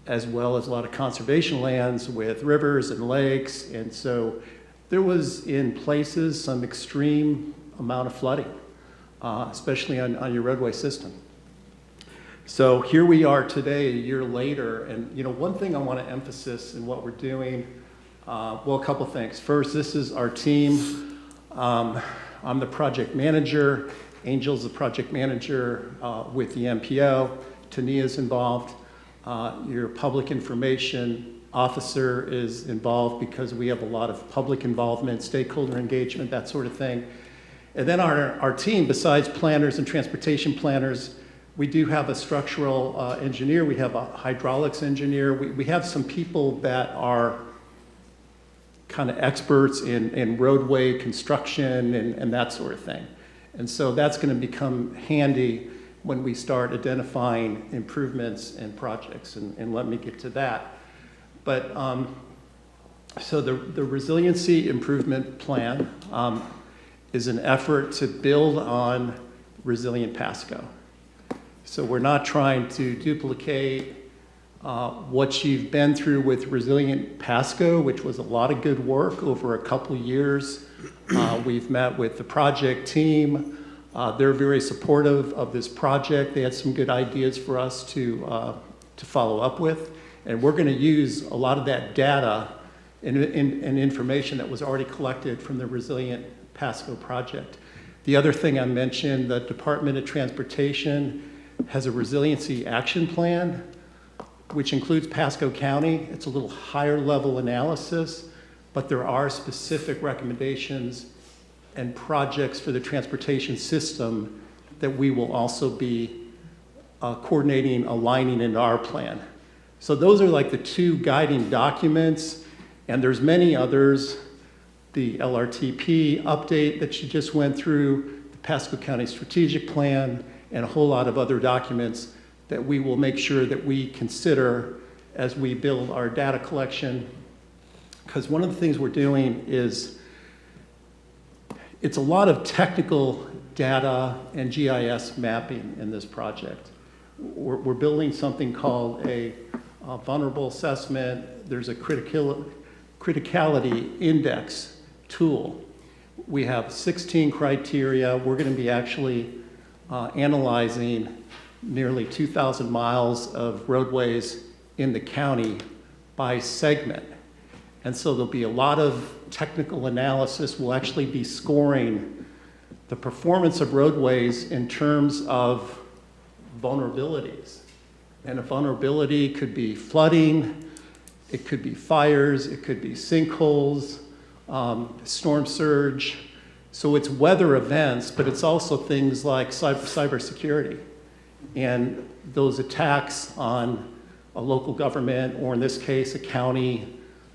as well as a lot of conservation lands with rivers and lakes. And so there was in places some extreme amount of flooding, especially on your roadway system. So here we are today, a year later, and one thing I want to emphasize in what we're doing, well, a couple things. First, this is our team. I'm the project manager. Angel's the project manager with the MPO. Tania's involved. Your public information officer is involved because we have a lot of public involvement, stakeholder engagement, that sort of thing. And then our team, besides planners and transportation planners, we do have a structural engineer, we have a hydraulics engineer, we have some people that are kind of experts in roadway construction and that sort of thing. And so that's going to become handy when we start identifying improvements and projects, and let me get to that. But so the Resiliency Improvement Plan is an effort to build on Resilient Pasco. So we're not trying to duplicate what you've been through with Resilient Pasco, which was a lot of good work over a couple years. We've met with the project team. They're very supportive of this project. They had some good ideas for us to follow up with. And we're going to use a lot of that data and information that was already collected from the Resilient Pasco project. The other thing I mentioned, the Department of Transportation has a resiliency action plan, which includes Pasco County. It's a little higher level analysis, but there are specific recommendations and projects for the transportation system that we will also be coordinating, aligning into our plan. So those are like the two guiding documents, and there's many others. The LRTP update that you just went through, the Pasco County Strategic Plan, and a whole lot of other documents that we will make sure that we consider as we build our data collection. Because one of the things we're doing is, it's a lot of technical data and GIS mapping in this project. We're building something called a vulnerable assessment. There's a criticality index tool. We have 16 criteria. We're going to be actually analyzing nearly 2,000 miles of roadways in the county by segment. And so there'll be a lot of technical analysis. We'll actually be scoring the performance of roadways in terms of vulnerabilities. And a vulnerability could be flooding, it could be fires, it could be sinkholes, storm surge. So it's weather events, but it's also things like cybersecurity. And those attacks on a local government, or in this case, a county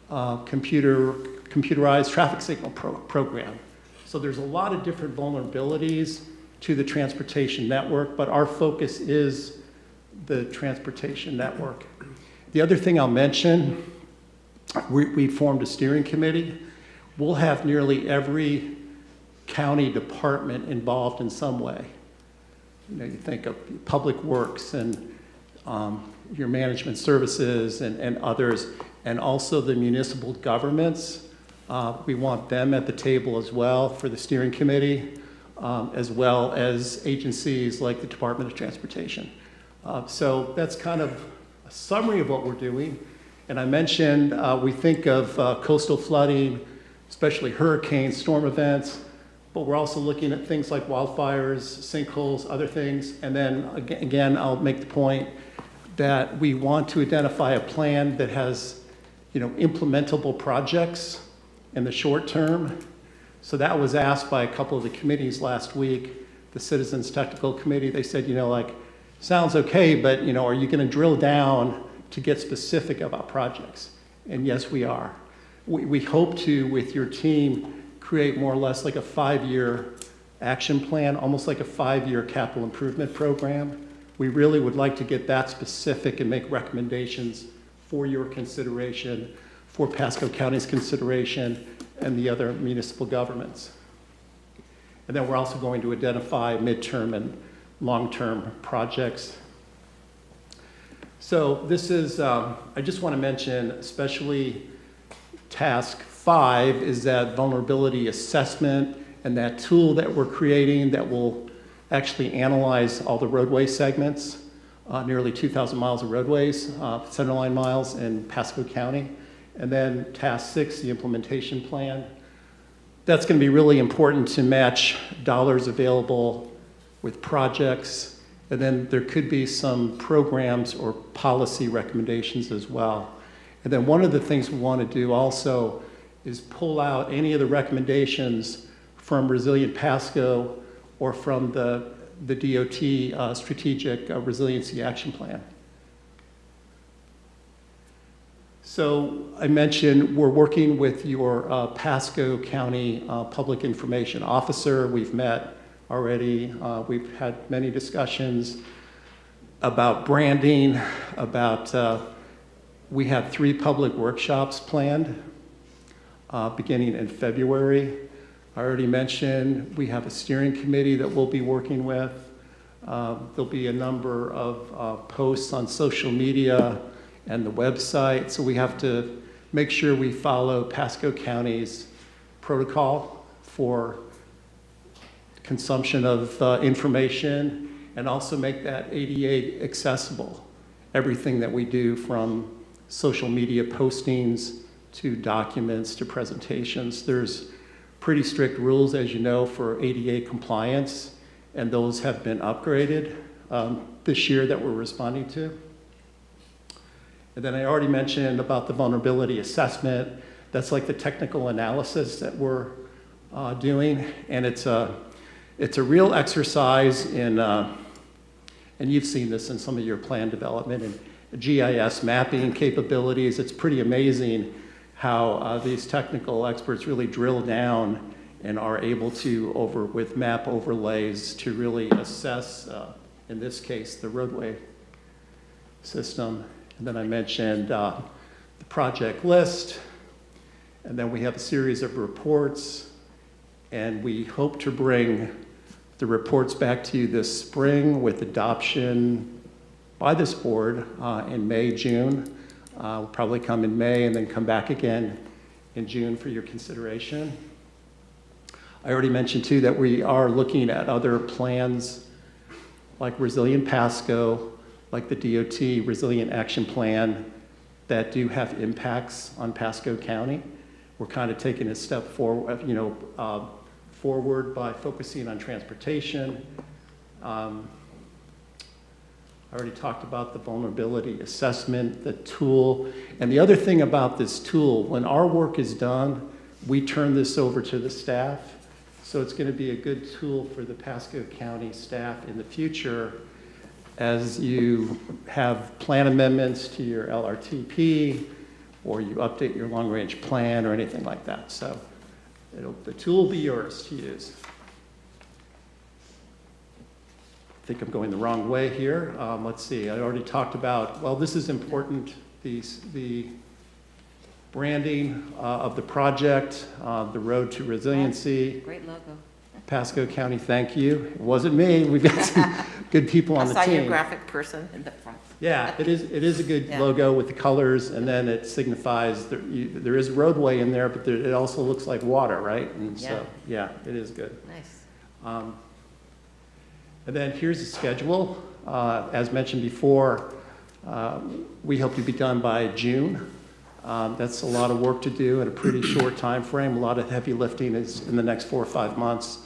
computerized traffic signal program. So there's a lot of different vulnerabilities to the transportation network, but our focus is the transportation network. The other thing I'll mention, we formed a steering committee. We'll have nearly every county department involved in some way. You think of public works and your management services and others, and also the municipal governments. We want them at the table as well for the steering committee, as well as agencies like the Department of Transportation. So that's kind of a summary of what we're doing. And I mentioned we think of coastal flooding, especially hurricanes, storm events, but we're also looking at things like wildfires, sinkholes, other things. And then again, I'll make the point that we want to identify a plan that has, implementable projects in the short term. So that was asked by a couple of the committees last week, the Citizens Technical Committee. They said, sounds okay, but are you going to drill down to get specific about projects? And yes, we are. We hope to, with your team, create more or less like a 5-year action plan, almost like a 5-year capital improvement program. We really would like to get that specific and make recommendations for your consideration, for Pasco County's consideration, and the other municipal governments. And then we're also going to identify midterm and long-term projects. So this is, I just want to mention, especially task 5 is that vulnerability assessment and that tool that we're creating that will actually analyze all the roadway segments, nearly 2,000 miles of roadways, centerline miles in Pasco County. And then task 6, the implementation plan. That's going to be really important to match dollars available with projects. And then there could be some programs or policy recommendations as well. And then one of the things we want to do also is pull out any of the recommendations from Resilient Pasco or from the DOT Strategic Resiliency Action Plan. So I mentioned we're working with your Pasco County Public Information Officer. We've met already. We've had many discussions about branding, about we have 3 public workshops planned beginning in February. I already mentioned we have a steering committee that we'll be working with. There'll be a number of posts on social media and the website, so we have to make sure we follow Pasco County's protocol for consumption of information and also make that ADA accessible. Everything that we do from social media postings to documents to presentations. There's pretty strict rules, as you know, for ADA compliance, and those have been upgraded this year that we're responding to. And then I already mentioned about the vulnerability assessment. That's like the technical analysis that we're doing, and it's a real exercise in, and you've seen this in some of your plan development and GIS mapping capabilities. It's pretty amazing how these technical experts really drill down and are able to, with map overlays, to really assess, in this case, the roadway system. And then I mentioned the project list, and then we have a series of reports, and we hope to bring the reports back to you this spring with adoption by this board in May, June. We'll probably come in May and then come back again in June for your consideration. I already mentioned too that we are looking at other plans like Resilient Pasco, like the DOT Resilient Action Plan that do have impacts on Pasco County. We're kind of taking a step forward, forward by focusing on transportation. I already talked about the vulnerability assessment, the tool. And the other thing about this tool, when our work is done, we turn this over to the staff. So it's going to be a good tool for the Pasco County staff in the future as you have plan amendments to your LRTP or you update your long-range plan or anything like that. So the tool will be yours to use. I think I'm going the wrong way here. Let's see, I already talked about, well, this is important, the branding of the project, the road to resiliency. Great logo. Pasco County, thank you. It wasn't me, we've got some good people on the team. I saw your graphic person in the front. Yeah, it is a good logo with the colors, and then it signifies there is roadway in there, but it also looks like water, right? And so, yeah, it is good. Nice. And then here's the schedule. As mentioned before, we hope to be done by June. That's a lot of work to do in a pretty short time frame. A lot of heavy lifting is in the next 4 or 5 months.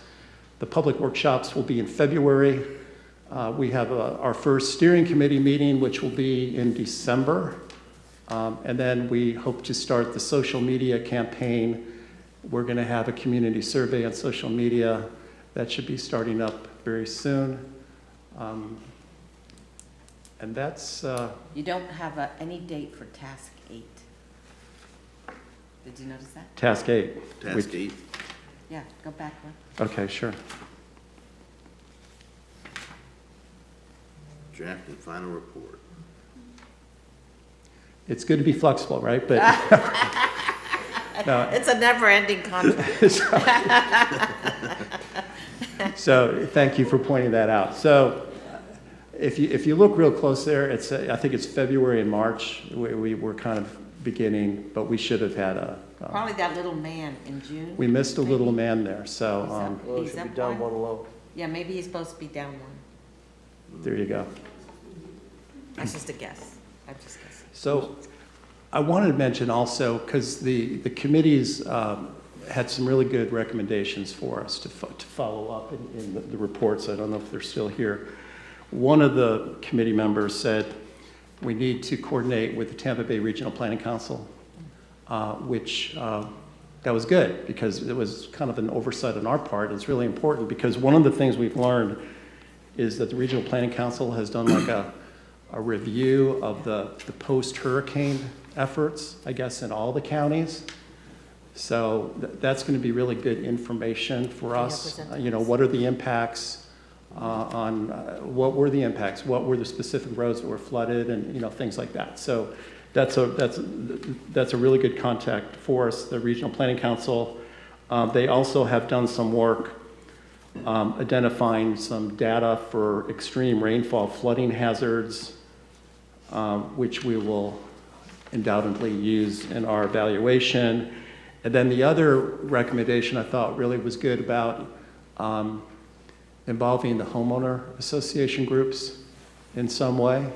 The public workshops will be in February. We have our first steering committee meeting, which will be in December. And then we hope to start the social media campaign. We're going to have a community survey on social media that should be starting up very soon. And that's... You don't have any date for task 8. Did you notice that? Task 8. Task 8. Yeah, go back one. Okay, sure. Draft and final report. It's good to be flexible, right? But no. It's a never-ending contract. So thank you for pointing that out. So if you look real close there, it's I think it's February and March. We were kind of beginning, but we should have had a. Probably that little man in June. We missed a maybe? little man there. So Well, it He's should up be down one? one low. Yeah, maybe he's supposed to be down one. there you go. That's just a guess. I'm just guessing. So I wanted to mention also, because the committees had some really good recommendations for us to follow up in the reports. I don't know if they're still here. One of the committee members said we need to coordinate with the Tampa Bay Regional Planning Council, which that was good because it was kind of an oversight on our part. It's really important because one of the things we've learned is that the Regional Planning Council has done like a review of the post-hurricane efforts, I guess, in all the counties. So that's going to be really good information for us. You know, what are the impacts on, what were the impacts? What were the specific roads that were flooded and, you know, things like that. So that's a really good contact for us, the Regional Planning Council. They also have done some work identifying some data for extreme rainfall flooding hazards, which we will undoubtedly use in our evaluation. And then the other recommendation I thought really was good about involving the homeowner association groups in some way,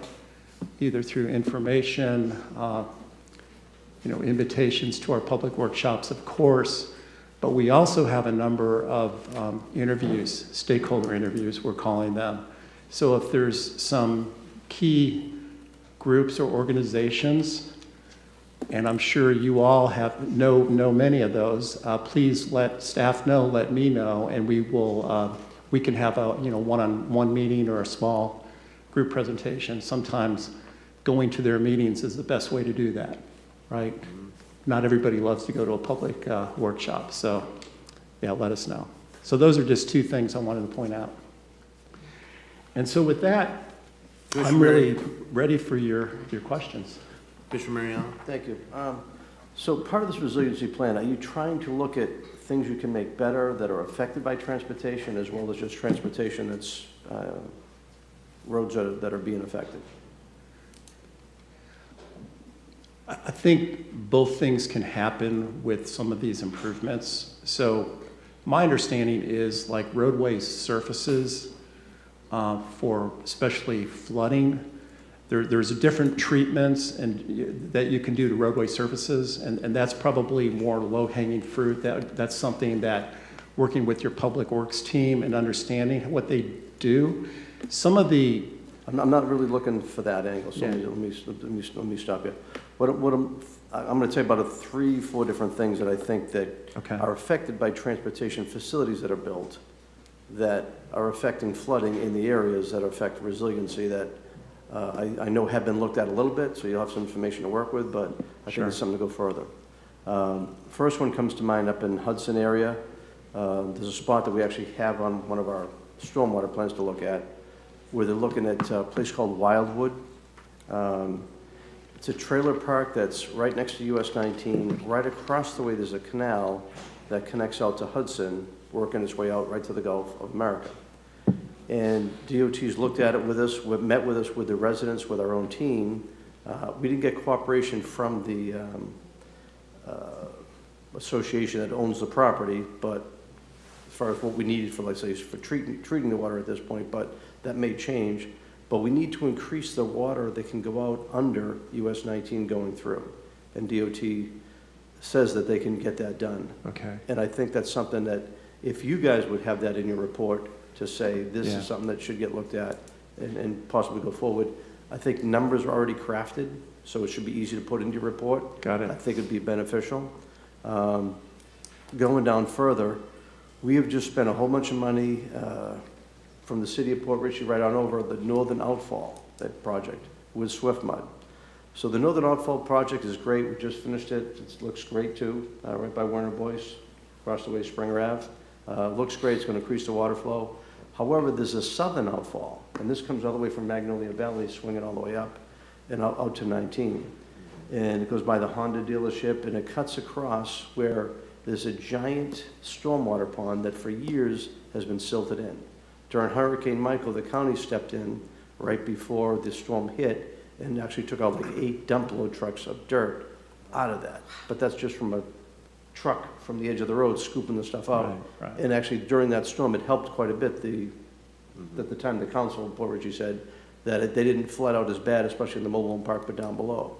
either through information, you know, invitations to our public workshops, of course, but we also have a number of interviews, stakeholder interviews, we're calling them. So if there's some key groups or organizations, and I'm sure you all know many of those, please let staff know, let me know, and we will, we can have a, you know, one-on-one meeting or a small group presentation. Sometimes going to their meetings is the best way to do that, right? Not everybody loves to go to a public workshop, so yeah, let us know. So those are just two things I wanted to point out. And so with that, I'm really ready for your questions. Commissioner Mariano? Thank you. So part of this resiliency plan, are you trying to look at things you can make better that are affected by transportation as well as just transportation that's roads that are being affected? I think both things can happen with some of these improvements. So my understanding is like roadway surfaces for especially flooding, there's different treatments that you can do to roadway surfaces, and that's probably more low-hanging fruit. That's something that working with your public works team and understanding what they do. Some of the I'm not really looking for that angle, so Yeah. let me stop you. I'm going to tell you about 3-4 different things that I think that Okay. are affected by transportation facilities that are built that are affecting flooding in the areas that affect resiliency that I know have been looked at a little bit, so you'll have some information to work with, but I think it's something to go further. First one comes to mind up in Hudson area. There's a spot that we actually have on one of our stormwater plans to look at, where they're looking at a place called Wildwood. It's a trailer park that's right next to US 19. Right across the way, there's a canal that connects out to Hudson, working its way out right to the Gulf of America. And DOT's looked at it with us, met with us, with the residents, with our own team. We didn't get cooperation from the association that owns the property, but as far as what we needed for, let's say, for treating the water at this point, but that may change. But we need to increase the water that can go out under US 19 going through. And DOT says that they can get that done. Okay. And I think that's something that, if you guys would have that in your report to say, this Yeah. is something that should get looked at and possibly go forward. I think numbers are already crafted, so it should be easy to put into your report. Got it. I think it'd be beneficial. Going down further, we have just spent a whole bunch of money from the city of Port Richey right on over the northern outfall, that project, with Swift Mud. So the northern outfall project is great. We just finished it. It looks great too, right by Werner Boyce, across the way Springer Ave. Looks great. It's going to increase the water flow. However, there's a southern outfall, and this comes all the way from Magnolia Valley, swinging all the way up and out to 19. And it goes by the Honda dealership, and it cuts across where there's a giant stormwater pond that for years has been silted in. During Hurricane Michael, the county stepped in right before the storm hit and actually took out like 8 dump load trucks of dirt out of that. But that's just from a truck from the edge of the road scooping the stuff out. Right. And actually during that storm, it helped quite a bit. At the time, the council in Port Ridge said that they didn't flood out as bad, especially in the mobile home park, but down below.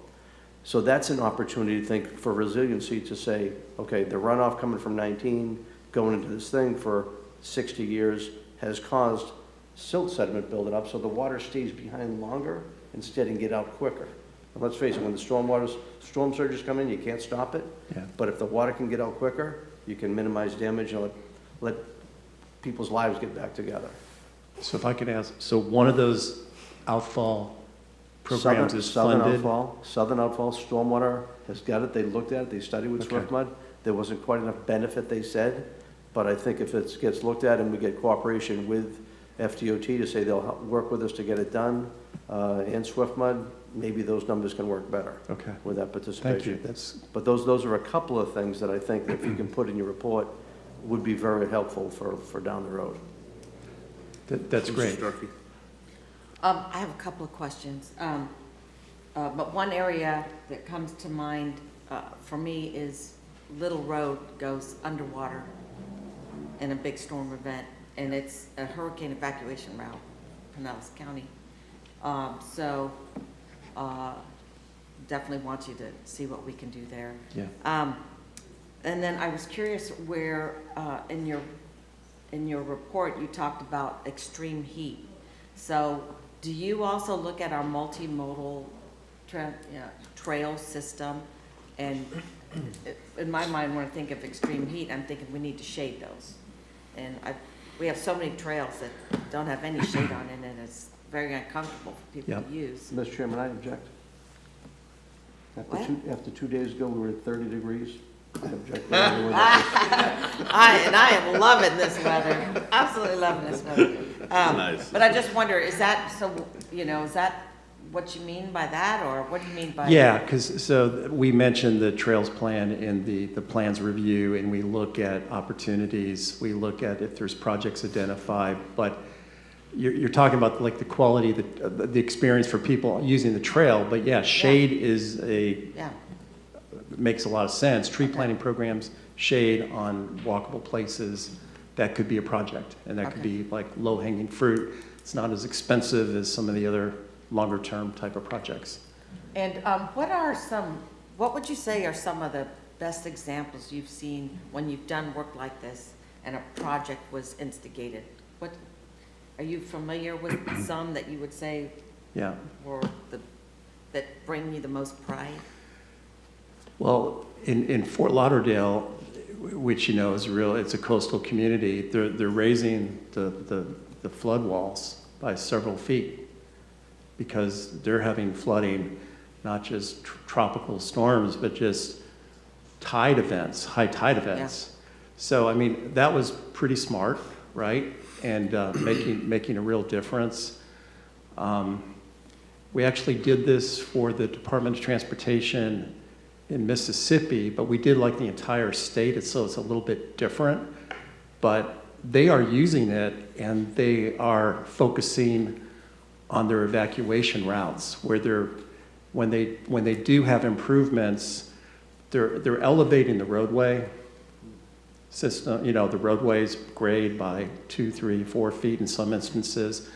So that's an opportunity, I think, for resiliency to say, okay, the runoff coming from 19, going into this thing for 60 years has caused silt sediment building up, so the water stays behind longer instead and get out quicker. And let's face it, when the storm surges come in, you can't stop it. Yeah. But if the water can get out quicker, you can minimize damage and let people's lives get back together. So if I could ask, so one of those outfall programs is funded? Southern outfall, stormwater has got it, they looked at it, they studied with Okay. Swift Mud. There wasn't quite enough benefit, they said, but I think if it gets looked at and we get cooperation with FDOT to say they'll work with us to get it done, and Swift Mud, maybe those numbers can work better. Okay. With that participation. Thank you. That's, But those are a couple of things that I think that if you can put in your report would be very helpful for down the road. that's Mr. great. Starkey. I have a couple of questions. But one area that comes to mind for me is Little Road goes underwater in a big storm event, and it's a hurricane evacuation route, Pinellas County. So definitely want you to see what we can do there. Yeah. And then I was curious where in your report you talked about extreme heat. So do you also look at our multimodal trail system? And in my mind, when I think of extreme heat, I'm thinking we need to shade those. And we have so many trails that don't have any shade on it, and it's very uncomfortable for people Yep. to use. Mr. Chairman, I object. What? After 2 days ago, we were at 30 degrees. I object. I am loving this weather, absolutely loving this weather. Nice. But I just wonder, is that, so, is that what you mean by that, or what do you mean by? Yeah, because, so we mentioned the trails plan in the plans review, and we look at opportunities, we look at if there's projects identified, but you're talking about like the quality, the experience for people using the trail, but yeah, shade is makes a lot of sense. Tree planting programs, shade on walkable places, that could be a project, and that could be like low-hanging fruit. It's not as expensive as some of the other longer-term type of projects. And what would you say are some of the best examples you've seen when you've done work like this and a project was instigated? Are you familiar with some that you would say Yeah. that bring you the most pride? Well, in Fort Lauderdale, which is it's a coastal community, they're raising the flood walls by several feet because they're having flooding, not just tropical storms, but just tide events, high tide events. Yeah. So, I mean, that was pretty smart, right? And making a real difference. We actually did this for the Department of Transportation in Mississippi, but we did like the entire state, so it's a little bit different. But they are using it, and they are focusing on their evacuation routes, where when they do have improvements, they're elevating the roadway system. The roadways grade by 2, 3, 4 feet in some instances.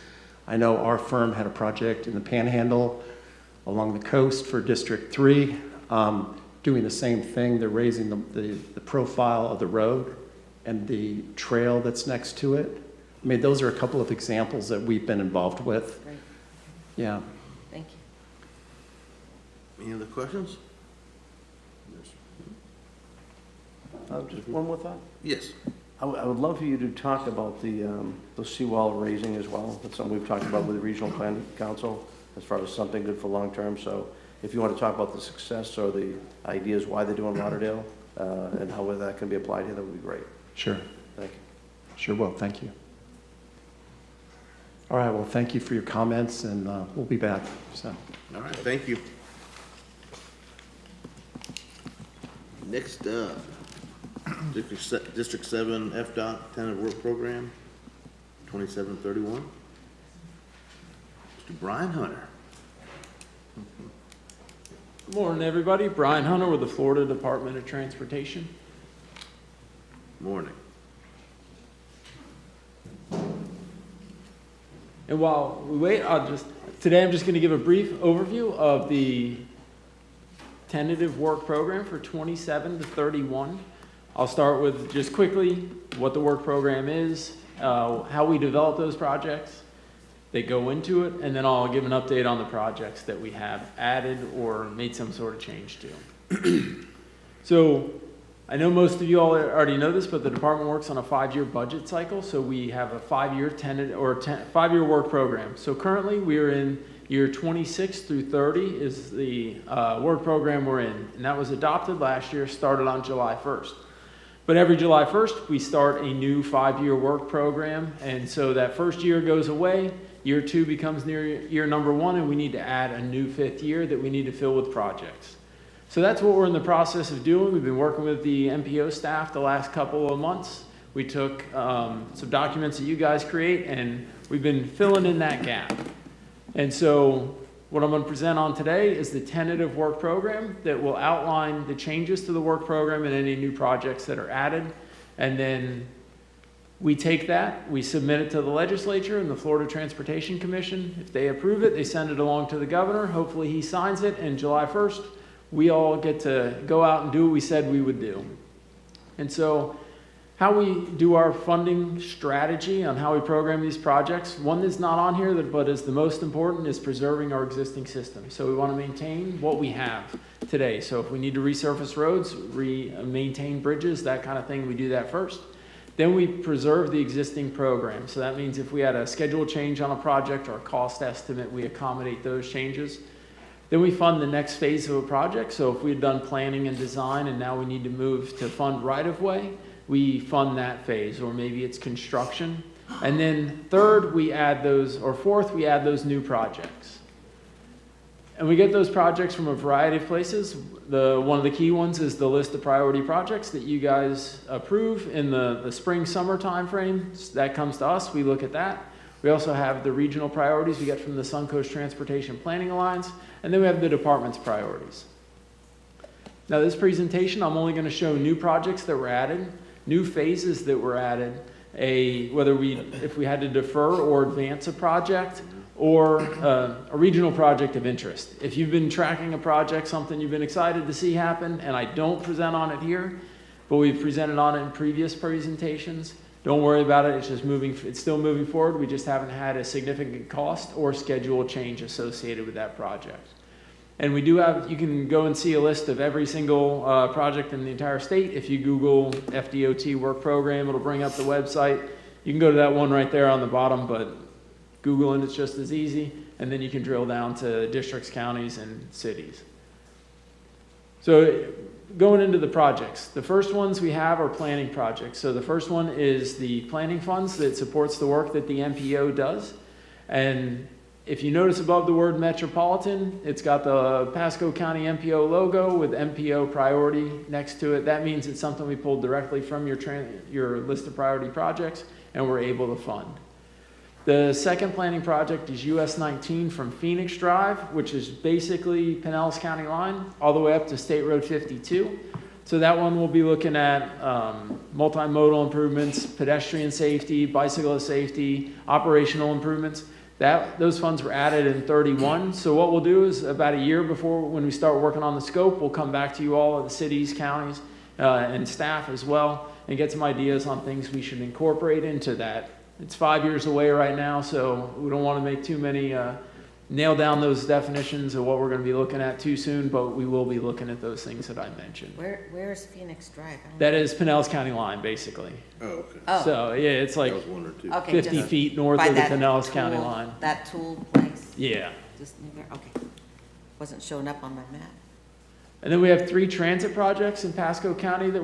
I know our firm had a project in the Panhandle along the coast for District 3, doing the same thing. They're raising the profile of the road and the trail that's next to it. I mean, those are a couple of examples that we've been involved with. Great. Yeah. Thank you. Any other questions? Just one more thought. Yes. I would love for you to talk about the seawall raising as well. That's something we've talked about with the Regional Planning Council as far as something good for long-term. So if you want to talk about the success or the ideas why they're doing Lauderdale and how that can be applied here, that would be great. Sure. Thank you. Sure will. Thank you. All right. Well, thank you for your comments, and we'll be back. So. All right. Thank you. Next up, District 7 FDOT tentative work program, 2731. Mr. Brian Hunter. Good morning, everybody. Brian Hunter with the Florida Department of Transportation. Morning. And while we wait, today I'm just going to give a brief overview of the tentative work program for 27 to 31. I'll start with just quickly what the work program is, how we develop those projects, they go into it, and then I'll give an update on the projects that we have added or made some sort of change to. So I know most of you all already know this, but the department works on a 5-year budget cycle. So we have a 5-year five-year work program. So currently we are in year 26 through 30 is the work program we're in. And that was adopted last year, started on July 1st. But every July 1st, we start a new 5-year work program. And so that first year goes away. Year 2 becomes year number 1, and we need to add a new 5th year that we need to fill with projects. So that's what we're in the process of doing. We've been working with the MPO staff the last couple of months. We took some documents that you guys create, and we've been filling in that gap. And so what I'm going to present on today is the tentative work program that will outline the changes to the work program and any new projects that are added. And then we take that, we submit it to the legislature and the Florida Transportation Commission. If they approve it, they send it along to the governor. Hopefully he signs it, and July 1st, we all get to go out and do what we said we would do. And so how we do our funding strategy on how we program these projects, one that's not on here but is the most important, is preserving our existing system. So we want to maintain what we have today. So if we need to resurface roads, maintain bridges, that kind of thing, we do that first. Then we preserve the existing program. So that means if we had a schedule change on a project or a cost estimate, we accommodate those changes. Then we fund the next phase of a project. So if we've done planning and design and now we need to move to fund right-of-way, we fund that phase, or maybe it's construction. And then third, we add those, or fourth, we add those new projects. And we get those projects from a variety of places. One of the key ones is the list of priority projects that you guys approve in the spring, summer time frame. That comes to us, we look at that. We also have the regional priorities we get from the Suncoast Transportation Planning Alliance, and then we have the department's priorities. Now this presentation, I'm only going to show new projects that were added, new phases that were added, if we had to defer or advance a project, or a regional project of interest. If you've been tracking a project, something you've been excited to see happen, and I don't present on it here, but we've presented on it in previous presentations, don't worry about it, it's still moving forward. We just haven't had a significant cost or schedule change associated with that project. And we do have, you can go and see a list of every single project in the entire state. If you Google FDOT work program, it'll bring up the website. You can go to that one right there on the bottom, but Googling it's just as easy. And then you can drill down to districts, counties, and cities. So going into the projects, the first ones we have are planning projects. So the first one is the planning funds that supports the work that the MPO does. And if you notice above the word Metropolitan, it's got the Pasco County MPO logo with MPO priority next to it. That means it's something we pulled directly from your list of priority projects, and we're able to fund. The second planning project is US 19 from Phoenix Drive, which is basically Pinellas County line, all the way up to State Road 52. So that one we'll be looking at multimodal improvements, pedestrian safety, bicyclist safety, operational improvements. Those funds were added in 31. So what we'll do is about a year before, when we start working on the scope, we'll come back to you all, the cities, counties, and staff as well, and get some ideas on things we should incorporate into that. It's 5 years away right now, so we don't want to make too many, nail down those definitions of what we're going to be looking at too soon, but we will be looking at those things that I mentioned. Where is Phoenix Drive? That is Pinellas County line, basically. Oh, okay. Oh. So, yeah, it's like Okay, 50 feet north of the Pinellas County line. That tool place? Yeah. Just near there? Okay. Wasn't showing up on my map. And then we have 3 transit projects in Pasco County that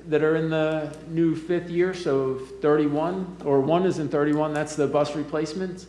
that are in the new 5th year, so 31, or one is in 31, that's the bus replacement.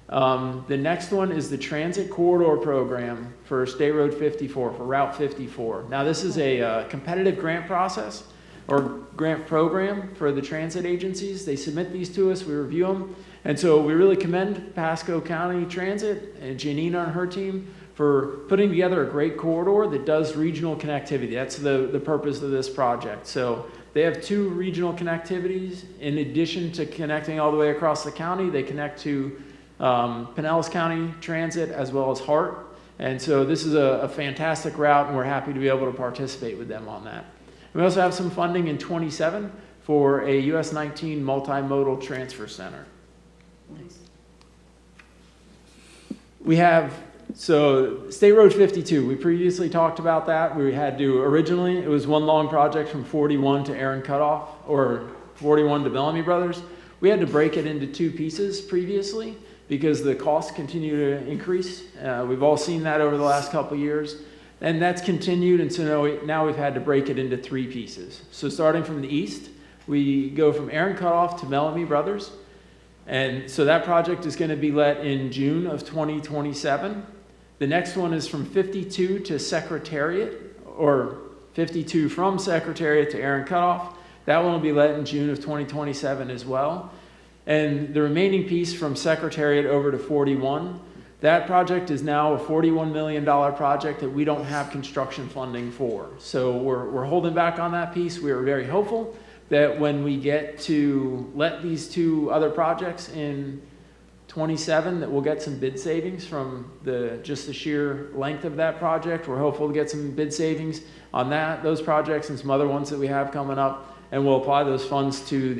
The next one is the Transit Corridor Program for State Road 54, for Route 54. Now this is a competitive grant process. or grant program for the transit agencies. They submit these to us, we review them. And so we really commend Pasco County Transit and Janina and her team for putting together a great corridor that does regional connectivity. That's the purpose of this project. So they have 2 regional connectivities. In addition to connecting all the way across the county, they connect to Pinellas County Transit as well as Hart. And so this is a fantastic route, and we're happy to be able to participate with them on that. We also have some funding in 27 for a US 19 multimodal transfer center. Nice. We have, so State Road 52, we previously talked about that. We had to, originally, it was one long project from 41 to Aaron Cutoff, or 41 to Bellamy Brothers. We had to break it into 2 pieces previously because the costs continue to increase. We've all seen that over the last couple of years. And that's continued, and so now we've had to break it into 3 pieces. So starting from the east, we go from Aaron Cutoff to Bellamy Brothers. And so that project is going to be let in June of 2027. The next one is from 52 to Secretariat, or 52 from Secretariat to Aaron Cutoff. That one will be let in June of 2027 as well. And the remaining piece from Secretariat over to 41, that project is now a $41 million project that we don't have construction funding for. So we're holding back on that piece. We are very hopeful that when we get to let these 2 other projects in 27, that we'll get some bid savings from just the sheer length of that project. We're hopeful to get some bid savings on those projects and some other ones that we have coming up, and we'll apply those funds to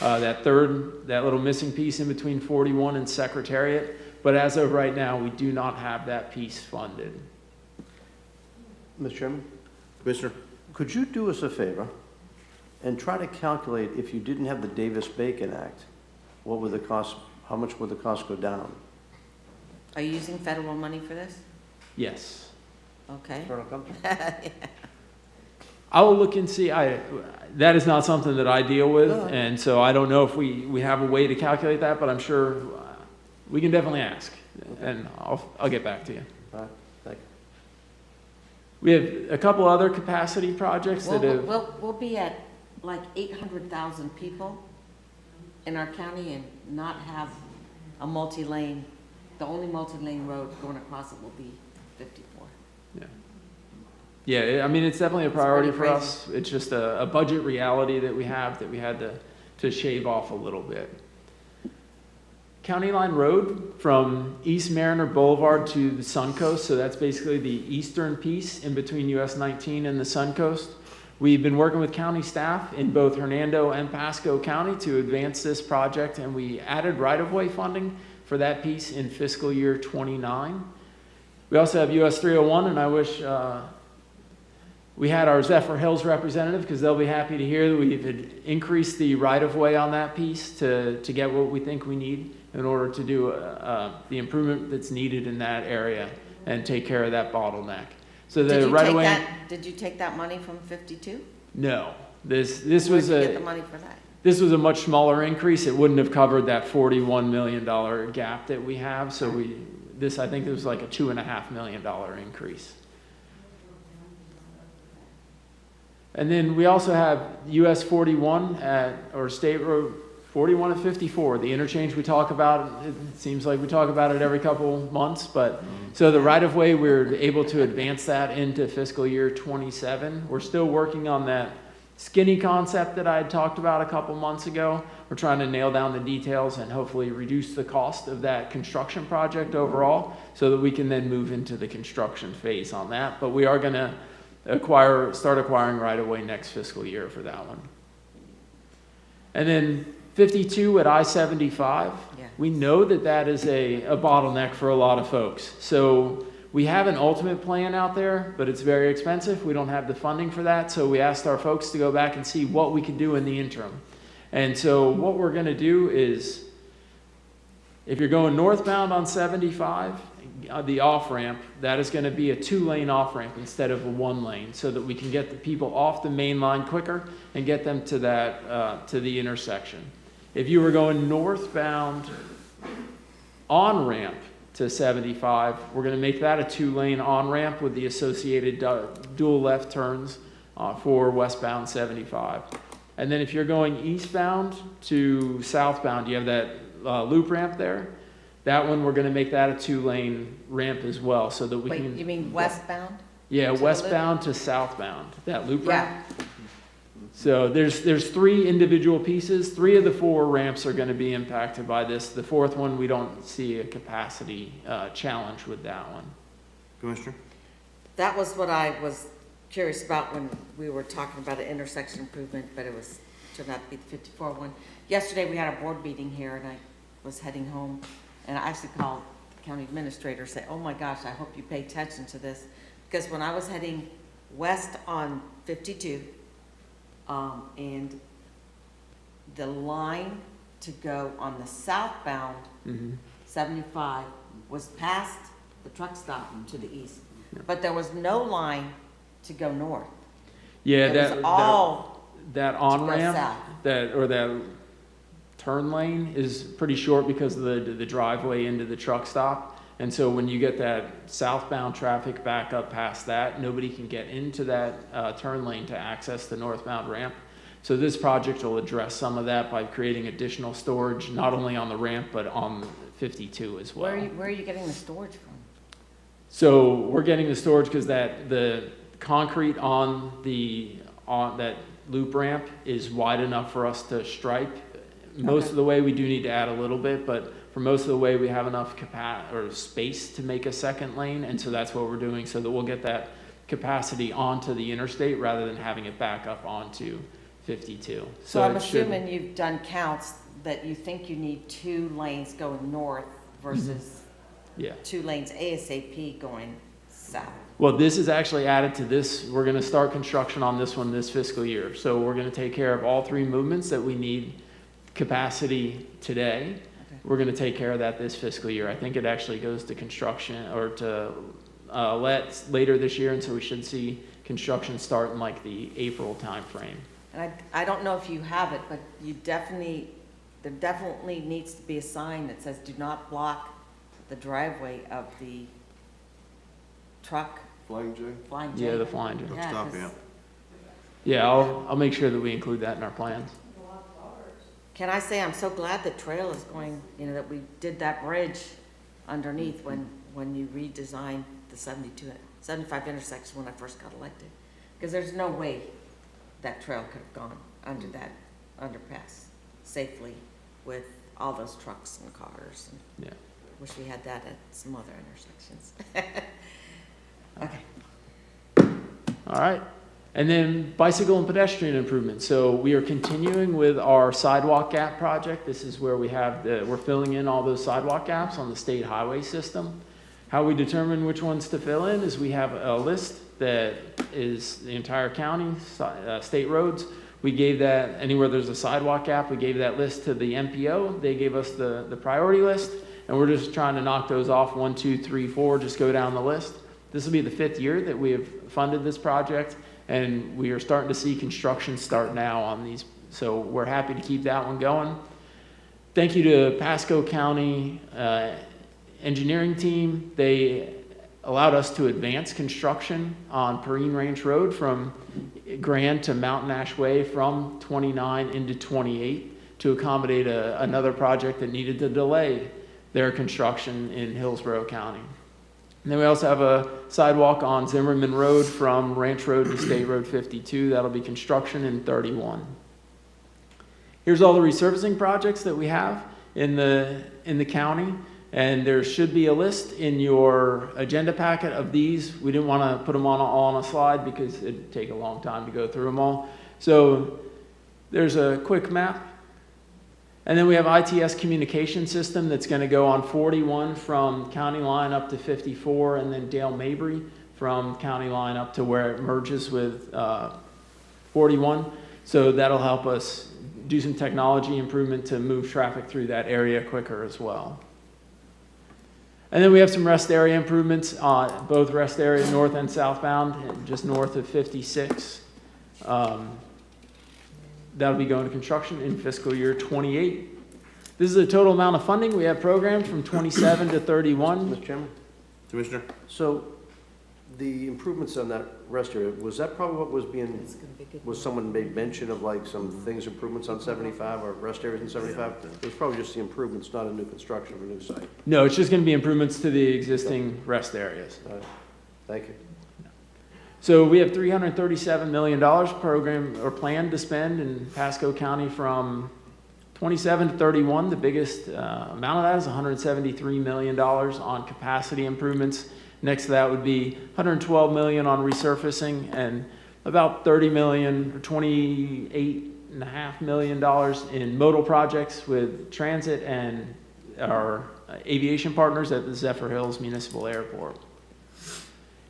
that little missing piece in between 41 and Secretariat. But as of right now, we do not have that piece funded. Mr. Chairman? Commissioner? Could you do us a favor and try to calculate, if you didn't have the Davis-Bacon Act, what would the cost, how much would the cost go down? Are you using federal money for this? Yes. Okay. Yeah. I will look and see. That is not something that I deal with, and so I don't know if we have a way to calculate that, but I'm sure we can definitely ask, and I'll get back to you. All right, thank you. We have a couple other capacity projects that have... We'll be at like 800,000 people in our county and not have a multi-lane. The only multi-lane road going across it will be 54. Yeah. Yeah, I mean, it's definitely a priority for crazy. us. It's just a budget reality that we have that we had to shave off a little bit. County Line Road from East Mariner Boulevard to the Suncoast, so that's basically the eastern piece in between US 19 and the Suncoast. We've been working with county staff in both Hernando and Pasco County to advance this project, and we added right-of-way funding for that piece in fiscal year 29. We also have US 301, and I wish we had our Zephyr Hills representative, because they'll be happy to hear that we've increased the right-of-way on that piece to get what we think we need in order to do the improvement that's needed in that area and take care of that bottleneck. So the right-of-way. Did you take that money from 52? No, this Where'd was you get the money for that? This was a much smaller increase. It wouldn't have covered that $41 million gap that we have. So I think it was like a $2.5 million increase. And then we also have US 41 or State Road 41 at 54, the interchange we talk about. It seems like we talk about it every couple months, but so the right-of-way, we're able to advance that into fiscal year 27. We're still working on that skinny concept that I had talked about a couple months ago. We're trying to nail down the details and hopefully reduce the cost of that construction project overall so that we can then move into the construction phase on that. But we are going to start acquiring right-of-way next fiscal year for that one. And then 52 at I-75, Yeah. we know that is a bottleneck for a lot of folks. So we have an ultimate plan out there, but it's very expensive. We don't have the funding for that. So we asked our folks to go back and see what we could do in the interim. And so what we're going to do is, if you're going northbound on 75, the off-ramp, that is going to be a 2-lane off-ramp instead of a 1-lane, so that we can get the people off the main line quicker and get them to to the intersection. If you were going northbound on-ramp to 75, we're going to make that a 2-lane on-ramp with the associated dual left turns for westbound 75. And then if you're going eastbound to southbound, you have that loop ramp there. That one, we're gonna make that a 2-lane ramp as well, so that we Wait, can. you mean westbound? Yeah, to the westbound to southbound, that loop ramp. Yeah. So there's 3 individual pieces. 3 of the 4 ramps are gonna be impacted by this. The 4th one, we don't see a capacity challenge with that one. Commissioner? That was what I was curious about when we were talking about an intersection improvement, but it was, turned out to be the 54 one. Yesterday, we had a board meeting here, and I was heading home, and I actually called the county administrator, say, oh my gosh, I hope you pay attention to this. Because when I was heading west on 52, and the line to go on the southbound 75 was past the truck stop to the east. But there was no line to go north. Yeah, It was all that to on go ramp, south. that turn lane is pretty short because of the driveway into the truck stop. And so when you get that southbound traffic back up past that, nobody can get into that turn lane to access the northbound ramp. So this project will address some of that by creating additional storage, not only on the ramp, but on 52 as well. Where are you getting the storage from? So we're getting the storage because the concrete on that loop ramp is wide enough for us to stripe. Most of the way we do need to add a little bit, but for most of the way we have enough space to make a 2nd lane, and so that's what we're doing, so that we'll get that capacity onto the interstate rather than having it back up onto 52. So I'm assuming you've done counts that you think you need 2 lanes going north versus 2 lanes ASAP going south. Well, this is actually added to this. We're going to start construction on this one this fiscal year. So we're going to take care of all 3 movements that we need capacity today. Okay. We're going to take care of that this fiscal year. I think it actually goes to construction or to later this year, and so we should see construction start in like the April timeframe. And I don't know if you have it, but there definitely needs to be a sign that says, do not block the driveway of the truck. Flying J? Flying J. Yeah, the Flying J. Truck stop, yeah. Yeah, I'll make sure that we include that in our plans. Can I say I'm so glad the trail is going, that we did that bridge underneath when you redesigned the 75 intersection when I first got elected. Because there's no way that trail could have gone under that underpass safely with all those trucks and cars. And yeah. Wish we had that at some other intersections. Okay. All right. And then bicycle and pedestrian improvements. So we are continuing with our sidewalk gap project. This is where we're filling in all those sidewalk gaps on the state highway system. How we determine which ones to fill in is we have a list that is the entire county, state roads. We gave that, anywhere there's a sidewalk gap, we gave that list to the MPO. They gave us the priority list, and we're just trying to knock those off 1, 2, 3, 4, just go down the list. This will be the 5th year that we have funded this project, and we are starting to see construction start now on these. So we're happy to keep that one going. Thank you to Pasco County engineering team. They allowed us to advance construction on Perrine Ranch Road from Grand to Mountain Ash Way from 29 into 28 to accommodate another project that needed to delay their construction in Hillsborough County. And then we also have a sidewalk on Zimmerman Road from Ranch Road to State Road 52. That'll be construction in 31. Here's all the resurfacing projects that we have in the county. And there should be a list in your agenda packet of these. We didn't want to put them all on a slide because it'd take a long time to go through them all. So there's a quick map. And then we have ITS communication system that's going to go on 41 from county line up to 54, and then Dale Mabry from county line up to where it merges with 41. So that'll help us do some technology improvement to move traffic through that area quicker as well. And then we have some rest area improvements, both rest area north and southbound, just north of 56. That'll be going to construction in fiscal year 28. This is the total amount of funding we have programmed from 27 to 31. Mr. Chairman? Commissioner? So The improvements on that rest area, was that probably what was being, was someone made mention of like some things, improvements on 75 or rest areas in 75? It was probably just the improvements, not a new construction of a new site. No, it's just going to be improvements to the existing rest areas. All right. Thank you. So we have $337 million program or planned to spend in Pasco County from 27 to 31. The biggest amount of that is $173 million on capacity improvements. Next to that would be $112 million on resurfacing and about $30 million or $28.5 million in modal projects with transit and our aviation partners at the Zephyr Hills Municipal Airport.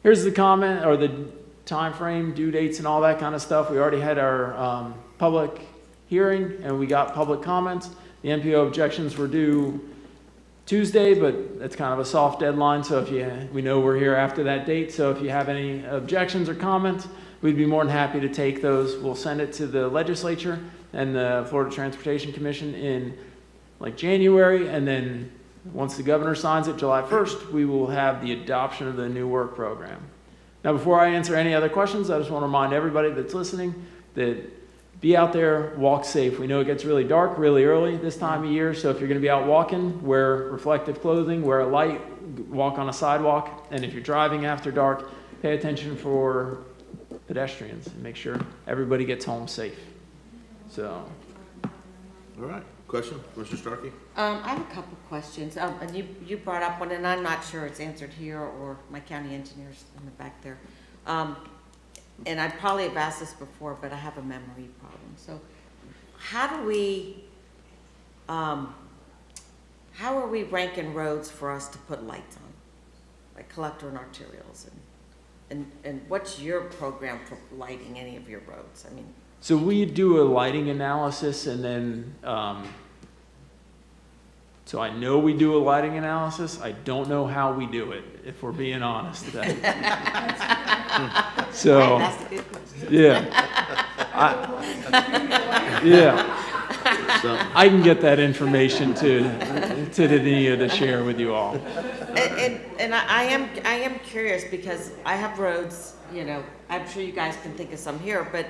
Here's the comment or the time frame, due dates and all that kind of stuff. We already had our public hearing and we got public comments. The MPO objections were due Tuesday, but that's kind of a soft deadline, so we know we're here after that date, so if you have any objections or comments, we'd be more than happy to take those. We'll send it to the legislature and the Florida Transportation Commission in like January, and then once the governor signs it July 1st, we will have the adoption of the new work program. Now, before I answer any other questions, I just want to remind everybody that's listening that be out there, walk safe. We know it gets really dark really early this time of year, so if you're going to be out walking, wear reflective clothing, wear a light, walk on a sidewalk, and if you're driving after dark, pay attention for pedestrians and make sure everybody gets home safe. So. All right. Question, Mr. Starkey? I have a couple questions. And you brought up one, and I'm not sure it's answered here or my county engineer's in the back there. And I probably have asked this before, but I have a memory problem. So how are we ranking roads for us to put lights on? Like collector and arterials? And what's your program for lighting any of your roads? I mean, so we do a lighting analysis and then, so I know we do a lighting analysis. I don't know how we do it, if we're being honest. So, yeah. I can get that information to Dania to share with you all. And I am curious because I have roads, you know, I'm sure you guys can think of some here, but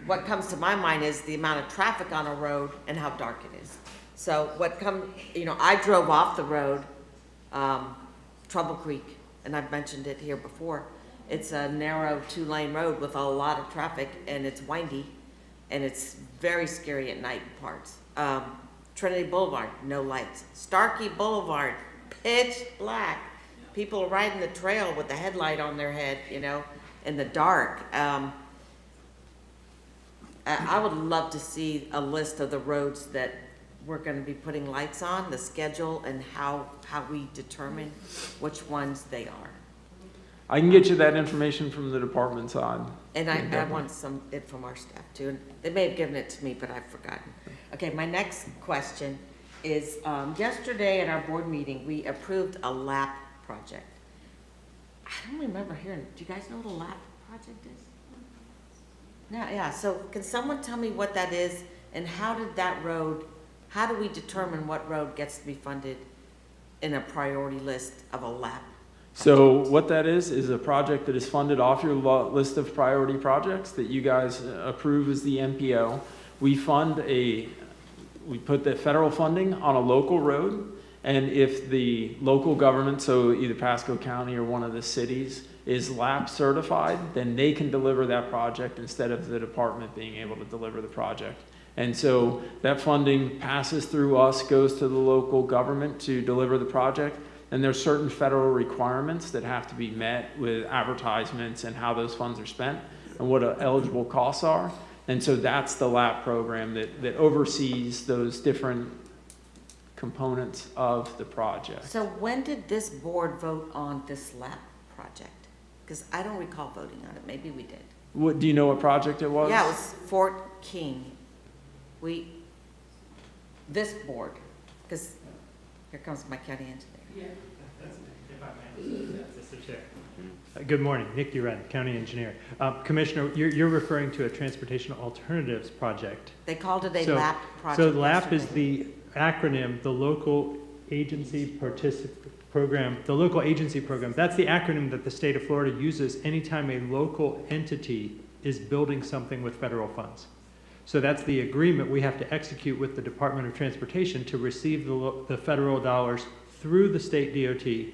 what comes to my mind is the amount of traffic on a road and how dark it is. So I drove off the road, Trouble Creek, and I've mentioned it here before. It's a narrow 2-lane road with a lot of traffic, and it's windy, and it's very scary at night in parts. Trinity Boulevard, no lights. Starkey Boulevard, pitch black. People are riding the trail with the headlight on their head, you know, in the dark. I would love to see a list of the roads that we're going to be putting lights on, the schedule, and how we determine which ones they are. I can get you that information from the department side. And I want it from our staff too. And they may have given it to me, but I've forgotten. Okay, my next question is, yesterday at our board meeting, we approved a LAP project. I don't remember hearing, do you guys know what a LAP project is? No, yeah, so can someone tell me what that is and how do we determine what road gets to be funded in a priority list of a LAP? So what that is a project that is funded off your list of priority projects that you guys approve as the MPO. We put the federal funding on a local road, and if the local government, so either Pasco County or one of the cities, is LAP certified, then they can deliver that project instead of the department being able to deliver the project. And so that funding passes through us, goes to the local government to deliver the project. And there's certain federal requirements that have to be met with advertisements and how those funds are spent and what eligible costs are. And so that's the LAP program that oversees those different components of the project. So when did this board vote on this LAP project? Because I don't recall voting on it. Maybe we did. What, do you know what project it was? Yeah, it was Fort King. This board, because here comes my county engineer. Mr. Chair. Good morning, Nick Duran, County Engineer. Commissioner, you're referring to a Transportation Alternatives Project. They called it a LAP project. So LAP is the acronym, the Local agency program, the local agency program. That's the acronym that the state of Florida uses anytime a local entity is building something with federal funds. So that's the agreement we have to execute with the Department of Transportation to receive the federal dollars through the state DOT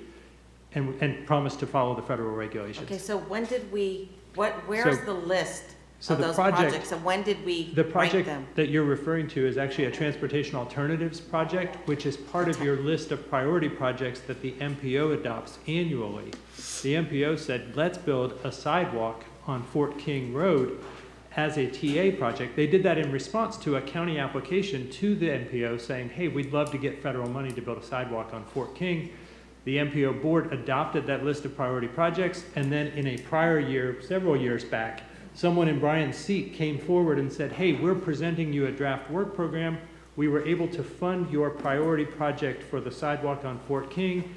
and promise to follow the federal regulations. Okay, so when did we, where's the list So of the those project, projects, and when did we the rank project them? that you're referring to is actually a transportation alternatives project, which is part of your list of priority projects that the MPO adopts annually. The MPO said, let's build a sidewalk on Fort King Road as a TA project. They did that in response to a county application to the MPO saying, hey, we'd love to get federal money to build a sidewalk on Fort King. The MPO board adopted that list of priority projects, and then in a prior year, several years back, someone in Brian's seat came forward and said, hey, we're presenting you a draft work program. We were able to fund your priority project for the sidewalk on Fort King.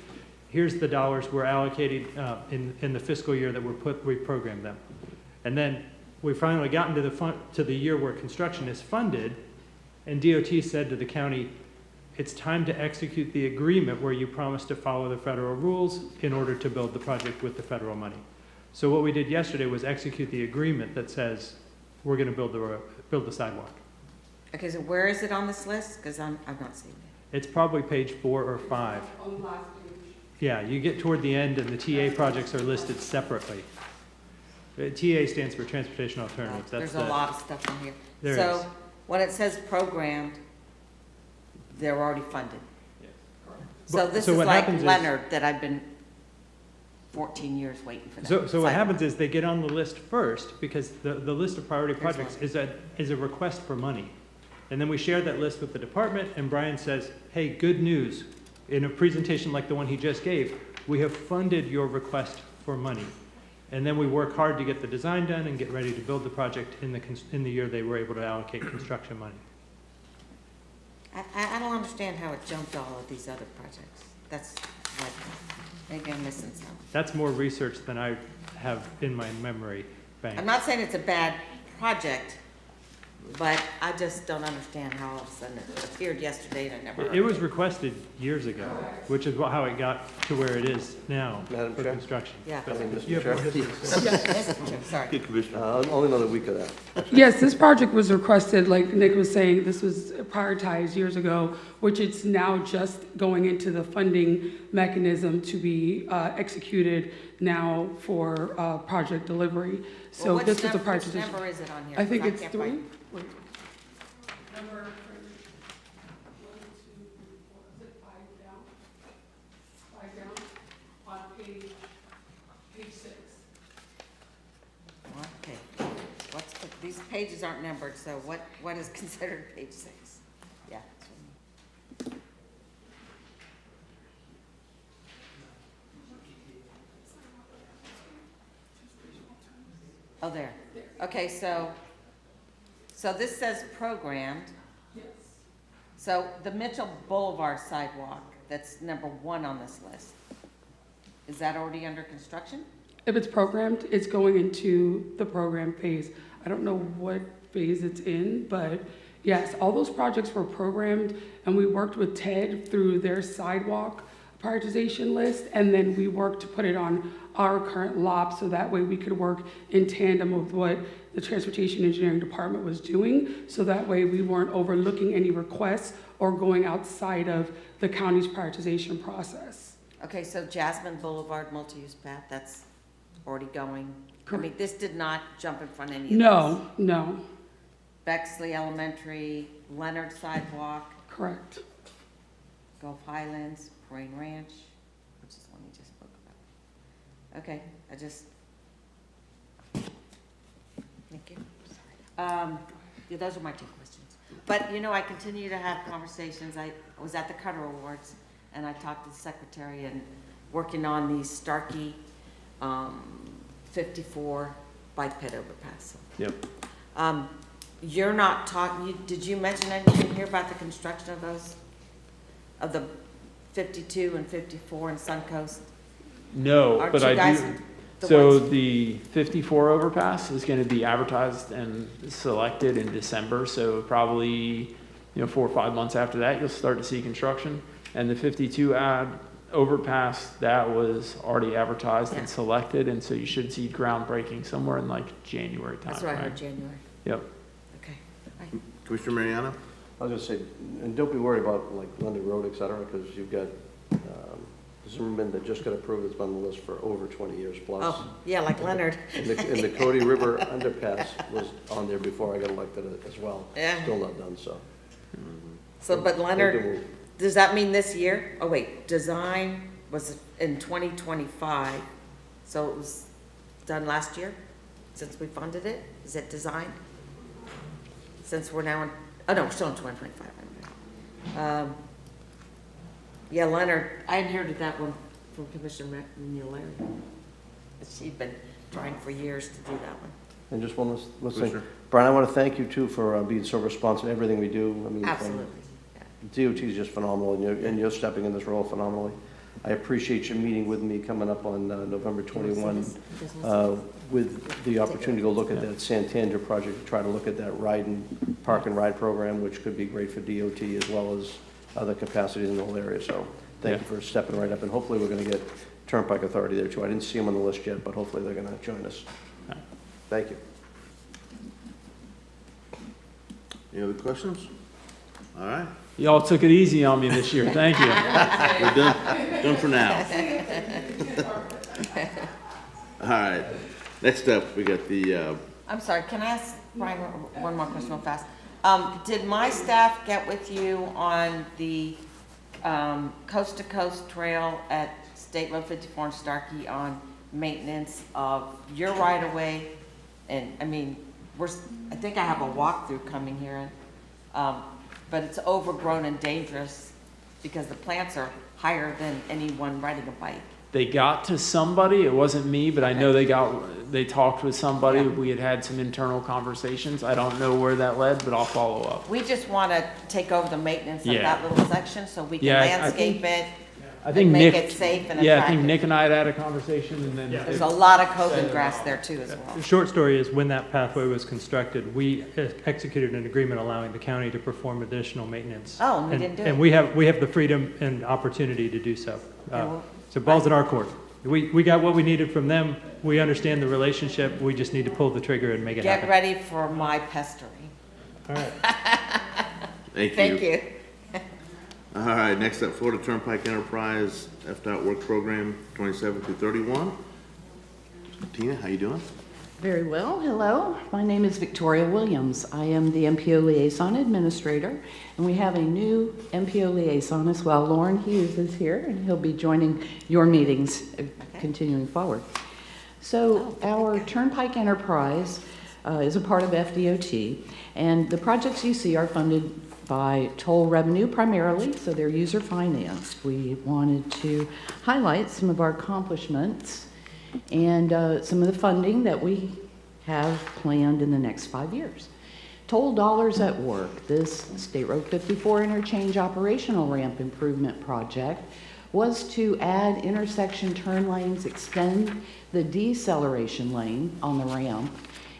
Here's the dollars we're allocating in the fiscal year that we programmed them. And then we finally gotten to the year where construction is funded, and DOT said to the county, it's time to execute the agreement where you promised to follow the federal rules in order to build the project with the federal money. So what we did yesterday was execute the agreement that says we're going to build the sidewalk. Okay, so where is it on this list? Because I'm not seeing it. It's probably page 4 or 5. On the last page. Yeah, you get toward the end and the TA projects are listed separately. TA stands for Transportation Alternatives. There's a lot of stuff on here. There so is. when it says programmed, they're already funded. Yes. So this So is what like happens is- Leonard that I've been 14 years waiting for that. So what sidewalk. happens is they get on the list first because the list of priority Here's projects one. is a request for money. And then we share that list with the department and Brian says, hey, good news. In a presentation like the one he just gave, we have funded your request for money. And then we work hard to get the design done and get ready to build the project in the year they were able to allocate construction money. I don't understand how it jumped all of these other projects. That's like, maybe I'm missing some. That's more research than I have in my memory bank. I'm not saying it's a bad project, but I just don't understand how all of a sudden it appeared yesterday and I never heard It of was requested years ago, which is how it got to where it is now Madam for Chair? construction. Yeah. I mean, You Mr. have more Chair. history. Yes, sorry. Good, Commissioner. Only another week of that. Yes, this project was requested, like Nick was saying, this was prioritized years ago, which it's now just going into the funding mechanism to be executed now for project delivery. So Well, this was a which prioritization. number is it on here? I think 'Cause it's can't three. find- Number, five down, on page 6. Okay. These pages aren't numbered, so what is considered page 6? Yeah. that's what I mean. Oh, there. Okay, so this says programmed. Yes. So the Mitchell Boulevard sidewalk, that's number 1 on this list, is that already under construction? If it's programmed, it's going into the program phase. I don't know what phase it's in, but yes, all those projects were programmed, and we worked with TED through their sidewalk prioritization list, and then we worked to put it on our current LOP, so that way we could work in tandem with what the Transportation Engineering Department was doing, so that way we weren't overlooking any requests or going outside of the county's prioritization process. Okay, so Jasmine Boulevard multi-use path, that's already going? I mean, this did not jump in front of any of this? No, no, Bexley Elementary, Leonard Sidewalk, correct. Gulf Highlands, Crane Ranch, which is one we just spoke about. Okay, thank you. Yeah, those are my 2 questions. But, I continue to have conversations. I was at the Cutter Awards, and I talked to the secretary and working on these Starkey 54 bike pit overpass. Yep. You're not talking, did you mention anything here about the construction of those? Of the 52 and 54 in Suncoast? No, Aren't but you I guys do. the So ones- the 54 overpass is going to be advertised and selected in December. So probably, 4 or 5 months after that, you'll start to see construction. And the 52 ad overpass, that was already advertised and selected, and so you should see groundbreaking somewhere in like January time. That's right, in January. Yep. Okay. Commissioner Mariano? I was gonna say, and don't be worried about like London Road, et cetera, because you've got Zimmerman that just got approved, it's been on the list for over 20 years plus. Oh, yeah, like Leonard. And the Cody River underpass was on there before I got elected as well. Yeah. Still not done, so. So, but Leonard, does that mean this year? Oh, wait, design was in 2025, so it was done last year, since we funded it? Is it designed? Since we're now in, oh no, we're still in 2025. Yeah, Leonard, I inherited that one from Commissioner Mullery. She'd been trying for years to do that one. And just one last thing. Sure. Brian, I want to thank you too for being so responsive to everything we do. I mean, Absolutely. DOT is just phenomenal, and you're stepping in this role phenomenally. I appreciate you meeting with me coming up on November 21 with the opportunity to go look at that Santander project, to try to look at that park and ride program, which could be great for DOT as well as other capacities in the whole area. So thank you for stepping right up, and hopefully we're going to get Turnpike Authority there too. I didn't see them on the list yet, but hopefully they're going to join us. Thank you. Any other questions? All right. Y'all took it easy on me this year. Thank you. We're done for now. All right. Next up, we got the, I'm sorry, can I ask Brian one more question real fast? Did my staff get with you on the coast to coast trail at State Road 54 in Starkey on maintenance of your right of way? And I mean, I think I have a walkthrough coming here, but it's overgrown and dangerous because the plants are higher than anyone riding a bike. They got to somebody, it wasn't me, but I know they talked with somebody. Yeah. We had some internal conversations. I don't know where that led, but I'll follow up. We just want to take over the maintenance of that little section so we can landscape it. I think make Nick, it safe and yeah, attractive. I think Nick and I had a conversation, and then there's a lot of Coven grass there too as well. The short story is when that pathway was constructed, we executed an agreement allowing the county to perform additional maintenance. Oh, and we didn't do it. And we have the freedom and opportunity to do so. So ball's in our court. We got what we needed from them. We understand the relationship. We just need to pull the trigger and make it happen. Get ready for my pestering. All right. Thank you. You. All right, next up, Florida Turnpike Enterprise FDOT Work Program 27 through 31. Tina, how you doing? Very well. Hello. My name is Victoria Williams. I am the MPO Liaison Administrator, and we have a new MPO Liaison as well. Lauren Hughes is here, and he'll be joining your meetings continuing forward. So our Turnpike Enterprise is a part of FDOT, and the projects you see are funded by toll revenue primarily, so they're user financed. We wanted to highlight some of our accomplishments and some of the funding that we have planned in the next 5 years. Toll dollars at work. This State Road 54 interchange operational ramp improvement project was to add intersection turn lanes, extend the deceleration lane on the ramp,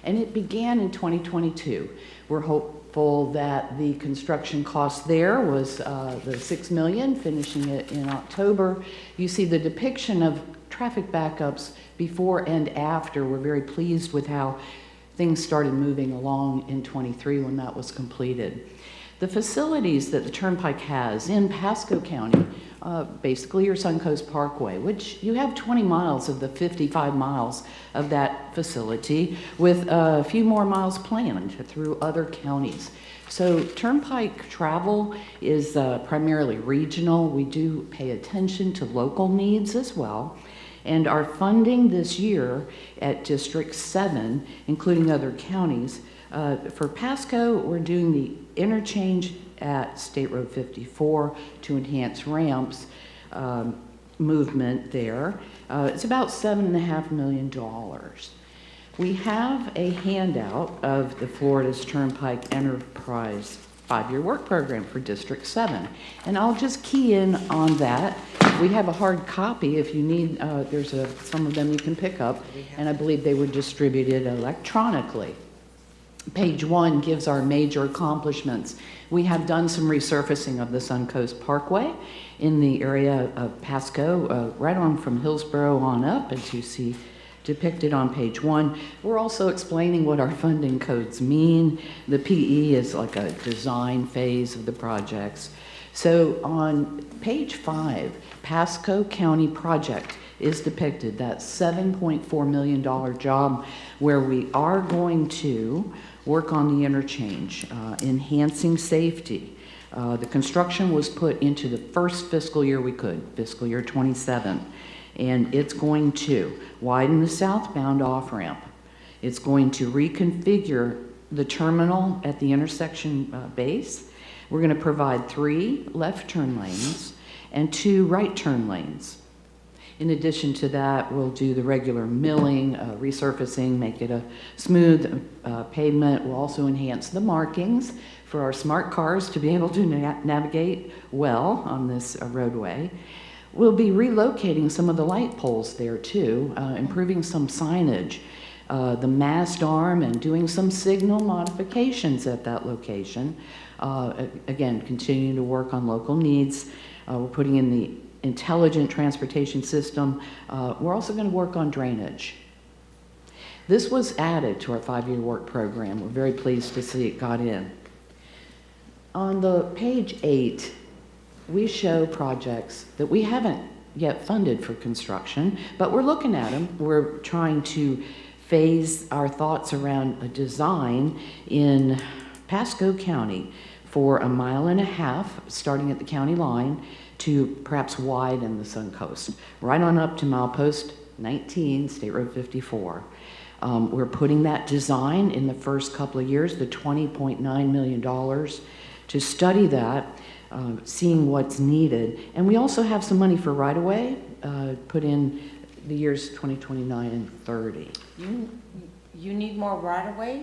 and it began in 2022. We're hopeful that the construction cost there was the $6 million, finishing it in October. You see the depiction of traffic backups before and after. We're very pleased with how things started moving along in 23 when that was completed. The facilities that the Turnpike has in Pasco County, basically your Suncoast Parkway, which you have 20 miles of the 55 miles of that facility with a few more miles planned through other counties. So Turnpike travel is primarily regional. We do pay attention to local needs as well. And our funding this year at District 7, including other counties, for Pasco, we're doing the interchange at State Road 54 to enhance ramps movement there. It's about $7.5 million. We have a handout of the Florida's Turnpike Enterprise 5-year work program for District 7. And I'll just key in on that. We have a hard copy if you need, there's some of them you can pick up, and I believe they were distributed electronically. Page 1 gives our major accomplishments. We have done some resurfacing of the Suncoast Parkway in the area of Pasco, right on from Hillsborough on up, as you see depicted on page 1. We're also explaining what our funding codes mean. The PE is like a design phase of the projects. So on page 5, Pasco County project is depicted, that $7.4 million job where we are going to work on the interchange, enhancing safety. The construction was put into the first fiscal year we could, fiscal year 27. And it's going to widen the southbound off-ramp. It's going to reconfigure the terminal at the intersection base. We're going to provide 3 left turn lanes and 2 right turn lanes. In addition to that, we'll do the regular milling, resurfacing, make it a smooth pavement. We'll also enhance the markings for our smart cars to be able to navigate well on this roadway. We'll be relocating some of the light poles there too, improving some signage, the mast arm, and doing some signal modifications at that location. Again, continuing to work on local needs. We're putting in the intelligent transportation system. We're also going to work on drainage. This was added to our 5-year work program. We're very pleased to see it got in. On the page 8, we show projects that we haven't yet funded for construction, but we're looking at them. We're trying to phase our thoughts around a design in Pasco County for 1.5 miles, starting at the county line, to perhaps widen the Suncoast, right on up to milepost 19, State Road 54. We're putting that design in the first couple of years, the $20.9 million, to study that, seeing what's needed. And we also have some money for right-of-way, put in the years 2029 and 30. You need more right-of-way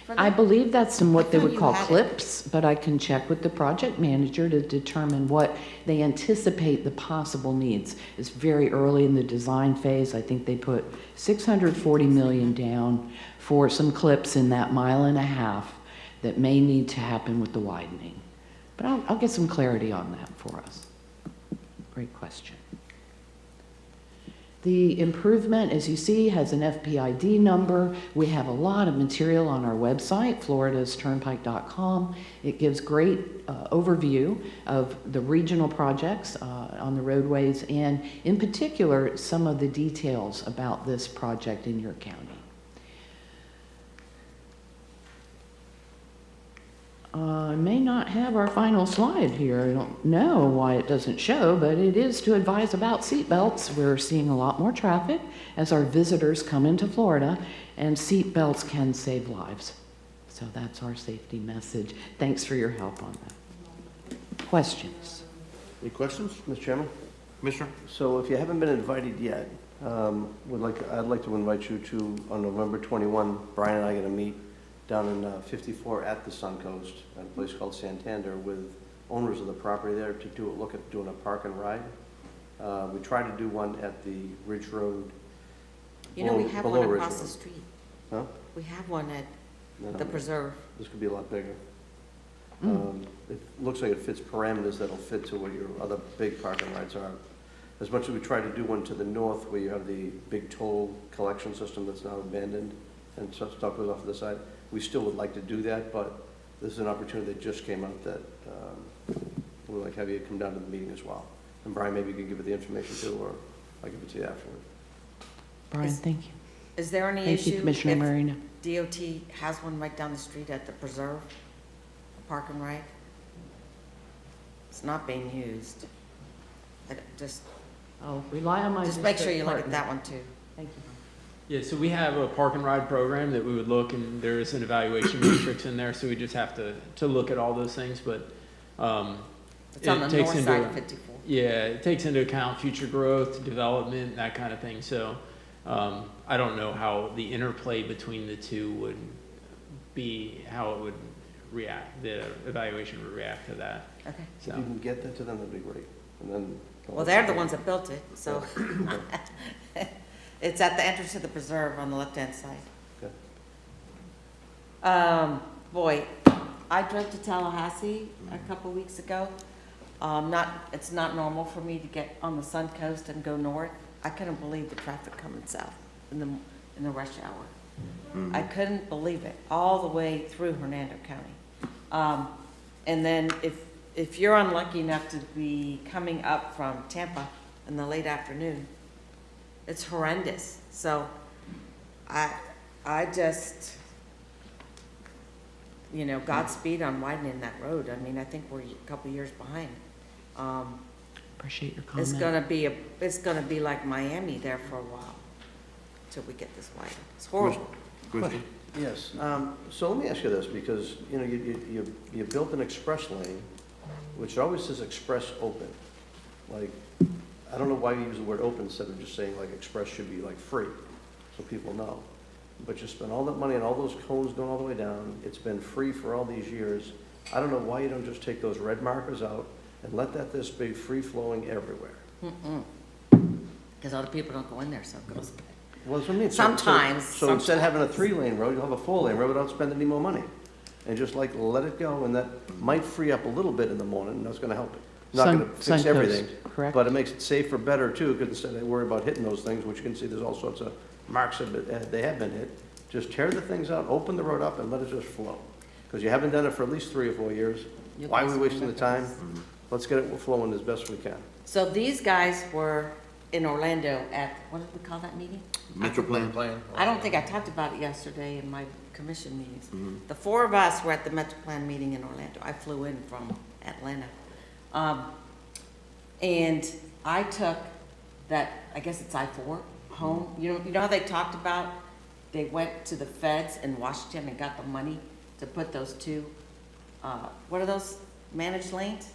for that? I believe that's some what they thought would you call had it. clips, but I can check with the project manager to determine what they anticipate the possible needs. It's very early in the design phase. I think they put $640 million down for some clips in that 1.5 miles that may need to happen with the widening. But I'll get some clarity on that for us. Great question. The improvement, as you see, has an FPID number. We have a lot of material on our website, floridasturnpike.com. It gives great overview of the regional projects on the roadways, and in particular, some of the details about this project in your county. I may not have our final slide here. I don't know why it doesn't show, but it is to advise about seatbelts. We're seeing a lot more traffic as our visitors come into Florida, and seatbelts can save lives. So that's our safety message. Thanks for your help on that. Questions? Any questions? Mr. Chairman? Commissioner? So if you haven't been invited yet, I'd like to invite you to, on November 21, Brian and I are going to meet down in 54 at the Suncoast, at a place called Santander, with owners of the property there to look at doing a park and ride. We tried to do one at the Ridge Road. You know, we have one across the street. Huh? We have one at No, the preserve. This could be a lot bigger. Mm. It looks like it fits parameters that'll fit to what your other big park and rides are. As much as we tried to do one to the north, where you have the big toll collection system that's now abandoned and stuff goes off to the side, we still would like to do that, but this is an opportunity that just came out that we'd like to have you come down to the meeting as well. And Brian, maybe you can give it the information too, or I'll give it to you afterward. Brian, thank you. Is there any Thank you, issue Commissioner if Marina. DOT has one right down the street at the preserve, park and ride? It's not being used. Oh, rely on my Just make sure you look partner. at that one too. Thank you. Yeah, so we have a park and ride program that we would look, and there is an evaluation matrix in there, so we just have to look at all those things, but It's on the north side of 54. Yeah, it takes into account future growth, development, that kind of thing, so I don't know how the interplay between the two would be, how it would react, the evaluation would react to that. Okay. So. If you can get that to them, that'd be great. And then Well, they're the ones that built it, so. It's at the entrance to the preserve on the left-hand side. Okay. Boy, I drove to Tallahassee a couple weeks ago. It's not normal for me to get on the Sun Coast and go north. I couldn't believe the traffic coming south in the rush hour. I couldn't believe it, all the way through Hernando County. And then if you're unlucky enough to be coming up from Tampa in the late afternoon, it's horrendous. So I just, Godspeed on widening that road. I mean, I think we're a couple years behind. Appreciate your comment. It's gonna be like Miami there for a while, till we get this widened. It's horrible. Question? Yes, so let me ask you this, because, you built an express lane, which always says express open. Like, I don't know why you use the word open instead of just saying like express should be like free, so people know. But you spend all that money and all those cones going all the way down, it's been free for all these years. I don't know why you don't just take those red markers out and let this be free-flowing everywhere. Because other people don't go in there, so it goes back. Well, that's what I mean. Sometimes. So instead of having a 3-lane road, you'll have a 4-lane road without spending any more money. And just like let it go, and that might free up a little bit in the morning, and that's gonna help it. Not gonna fix everything. Correct. But it makes it safer, better too, because instead of worry about hitting those things, which you can see there's all sorts of marks they have been hit, just tear the things out, open the road up, and let it just flow. Because you haven't done it for at least 3 or 4 years. Why are we wasting the time? Let's get it flowing as best we can. So these guys were in Orlando at, what did we call that meeting? Metropolitan. I don't think I talked about it yesterday in my commission meetings. The 4 of us were at the Metropolitan meeting in Orlando. I flew in from Atlanta. And I took that, I guess it's I-4, home. You know how they talked about, they went to the feds in Washington and got the money to put those 2, what are those, managed lanes?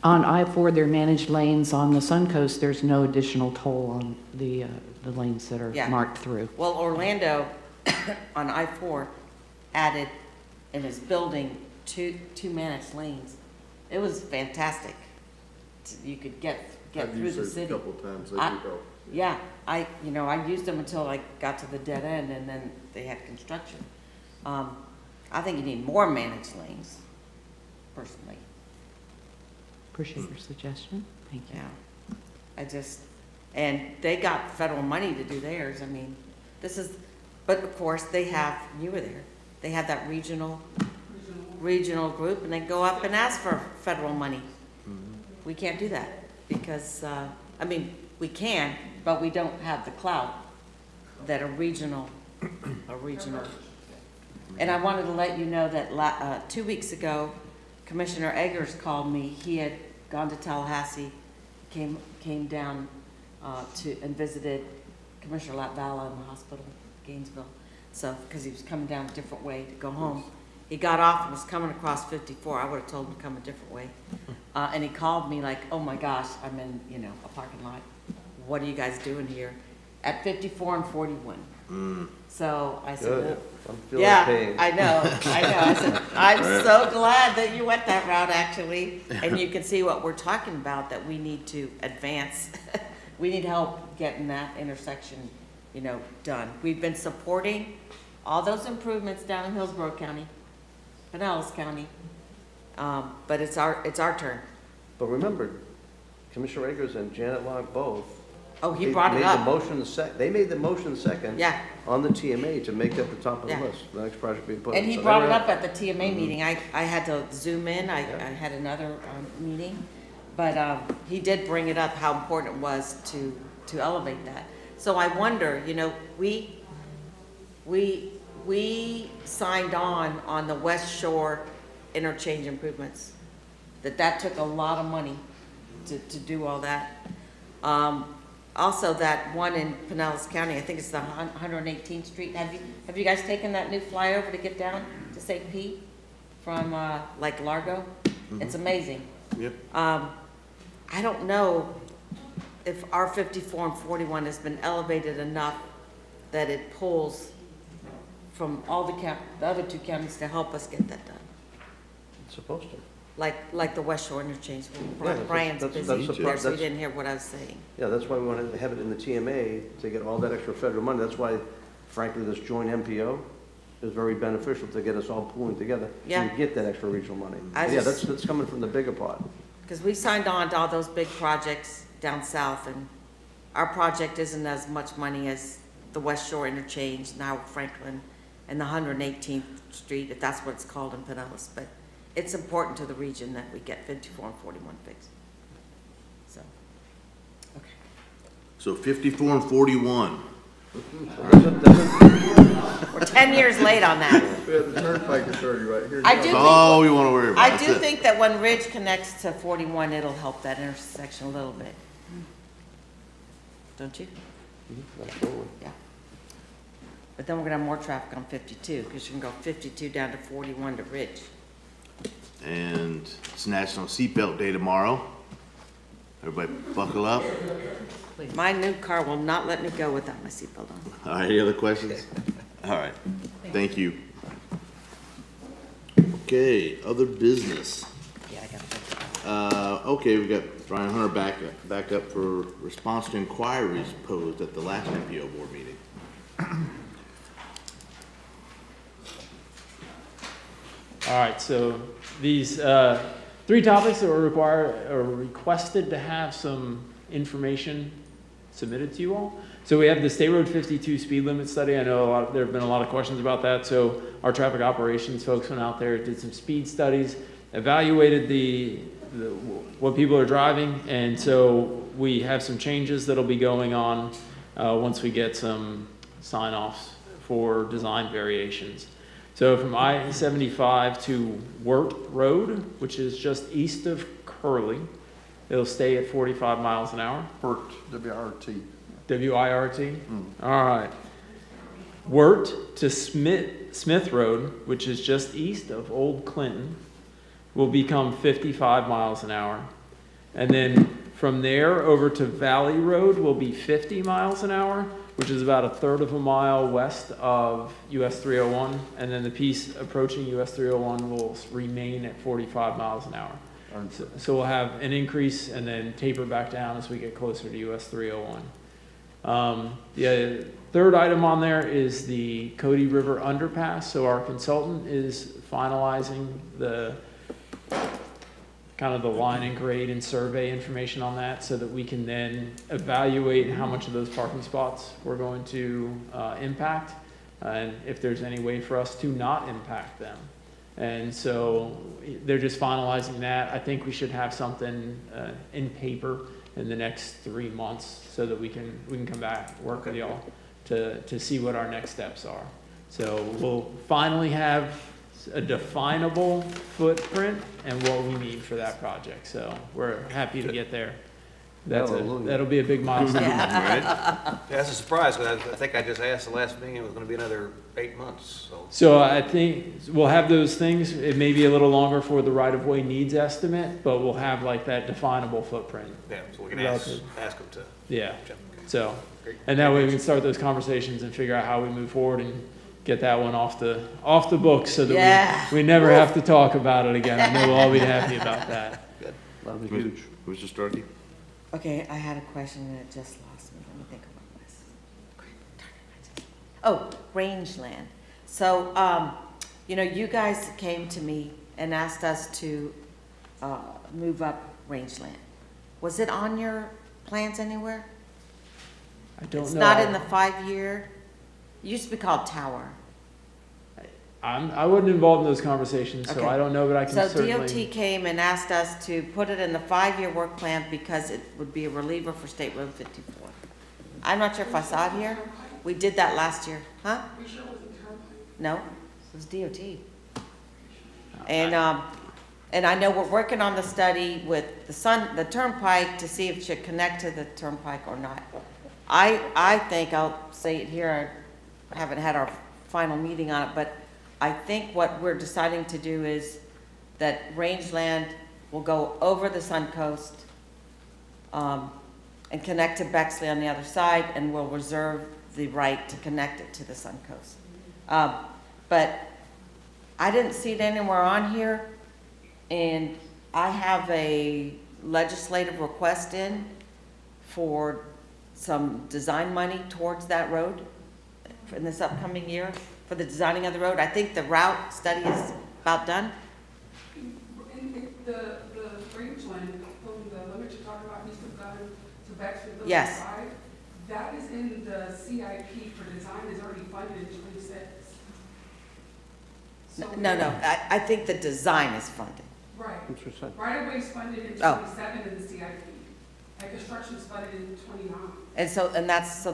On I-4, they're managed lanes. On the Sun Coast, there's no additional toll on the lanes that are marked through. Well, Orlando on I-4 added and is building two managed lanes. It was fantastic. You could get through the city. a couple times, they do help. Yeah, I used them until I got to the dead end, and then they had construction. I think you need more managed lanes, personally. Appreciate your suggestion. Thank you. Yeah, and they got federal money to do theirs. I mean, but of course they have, you were there, they have that regional group, and they go up and ask for federal money. We can't do that because, we can, but we don't have the clout that a regional. And I wanted to let you know that 2 weeks ago, Commissioner Eggers called me. He had gone to Tallahassee, came down and visited Commissioner Latvala in the hospital, Gainesville. So, because he was coming down a different way to go home. He got off and was coming across 54. I would have told him to come a different way. And he called me like, oh my gosh, I'm in, a parking lot. What are you guys doing here? At 54 and 41. So I said, Good. I'm feeling pain. I know. I said, I'm so glad that you went that route, actually. And you can see what we're talking about, that we need to advance. We need help getting that intersection, done. We've been supporting all those improvements down in Hillsborough County, Pinellas County, but it's our turn. But remember, Commissioner Eggers and Janet Long both. Oh, he brought it up. They made the motion second. Yeah. On the TMA to make that the top of the list, the next project being put in. And he brought it up at the TMA meeting. I had to zoom in. I had another meeting. But he did bring it up, how important it was to elevate that. So I wonder, we signed on the West Shore interchange improvements, that took a lot of money to do all that. Also, that one in Pinellas County, I think it's the 118th Street. Have you guys taken that new flyover to get down to St. Pete from like Largo? It's amazing. Yep. I don't know if our 54 and 41 has been elevated enough that it pulls from all the other 2 counties to help us get that done. It's supposed to. Like the West Shore interchange. Brian's busy there, so he didn't hear what I was saying. Yeah, that's why we wanted to have it in the TMA to get all that extra federal money. That's why, frankly, this joint MPO is very beneficial to get us all pulling together. Yeah. To get that extra regional money. I Yeah, just- that's coming from the bigger pot. Because we signed on to all those big projects down south, and our project isn't as much money as the West Shore Interchange, now Franklin, and the 118th Street, if that's what it's called in Pinellas. But it's important to the region that we get 54 and 41 fixed. So, okay. So 54 and 41. We're 10 years late on that. We have the turnpike authority right here. I do That's think- all we want to worry about. I That's do it. think that when Ridge connects to 41, it'll help that intersection a little bit. Don't you? Absolutely. Yeah. But then we're gonna have more traffic on 52, because you can go 52 down to 41 to Ridge. And it's National Seatbelt Day tomorrow. Everybody buckle up. My new car will not let me go without my seatbelt on. All right, any other questions? All right, thank you. Okay, other business. Yeah, I got it. Okay, we got Brian Hunter back up for response to inquiries posed at the last MPO board meeting. All right, so these three topics that were requested to have some information submitted to you all. So we have the State Road 52 speed limit study. I know there have been a lot of questions about that. So our traffic operations folks went out there, did some speed studies, evaluated what people are driving, and so we have some changes that'll be going on once we get some sign-offs for design variations. So from I-75 to Wirt Road, which is just east of Curly, it'll stay at 45 miles an hour. Wirt, W-I-R-T. W-I-R-T? All right. Wirt to Smith Road, which is just east of Old Clinton, will become 55 miles an hour. And then from there over to Valley Road will be 50 miles an hour, which is about a third of a mile west of US 301. And then the piece approaching US 301 will remain at 45 miles an hour. So we'll have an increase and then taper back down as we get closer to US 301. The third item on there is the Cody River underpass. So our consultant is finalizing the kind of the line and grade and survey information on that so that we can then evaluate how much of those parking spots we're going to impact and if there's any way for us to not impact them. And so they're just finalizing that. I think we should have something in paper in the next 3 months so that we can come back, work with y'all to see what our next steps are. So we'll finally have a definable footprint and what we need for that project. So we're happy to get there. That'll be a big milestone. Yeah, that's a surprise, because I think I just asked the last meeting, it was gonna be another 8 months, so. So I think we'll have those things. It may be a little longer for the right-of-way needs estimate, but we'll have like that definable footprint. Yeah, so we can ask them to. Yeah, so, and that way we can start those conversations and figure out how we move forward and get that one off the books so that we never have to talk about it again. I know we'll all be happy about that. Good. That'll be huge. Mr. Starkey? Okay, I had a question and it just lost me. Let me think of what it was. Oh, rangeland. So, you guys came to me and asked us to move up rangeland. Was it on your plans anywhere? I don't know. It's not in the 5-year? It used to be called Tower. I wasn't involved in those conversations, so Okay. I don't know, but I can certainly. So DOT came and asked us to put it in the 5-year work plan because it would be a reliever for State Road 54. I'm not sure if I saw it here. We did that last year, huh? No, it was DOT. And I know we're working on the study with the turnpike to see if it should connect to the turnpike or not. I think, I'll say it here, I haven't had our final meeting on it, but I think what we're deciding to do is that rangeland will go over the Suncoast and connect to Bexley on the other side, and we'll reserve the right to connect it to the Suncoast. But I didn't see it anywhere on here, and I have a legislative request in for some design money towards that road in this upcoming year. for the designing of the road? I think the route study is about done. The rangeland, the limit you're talking about, east of Gun to Bexford, Yes. Drive, that is in the CIP for design, is already funded in 26. So No, I think the design is funded. Right. Interesting. Right away is funded in Oh. 27 in the CIP. And construction is funded in 29. And that's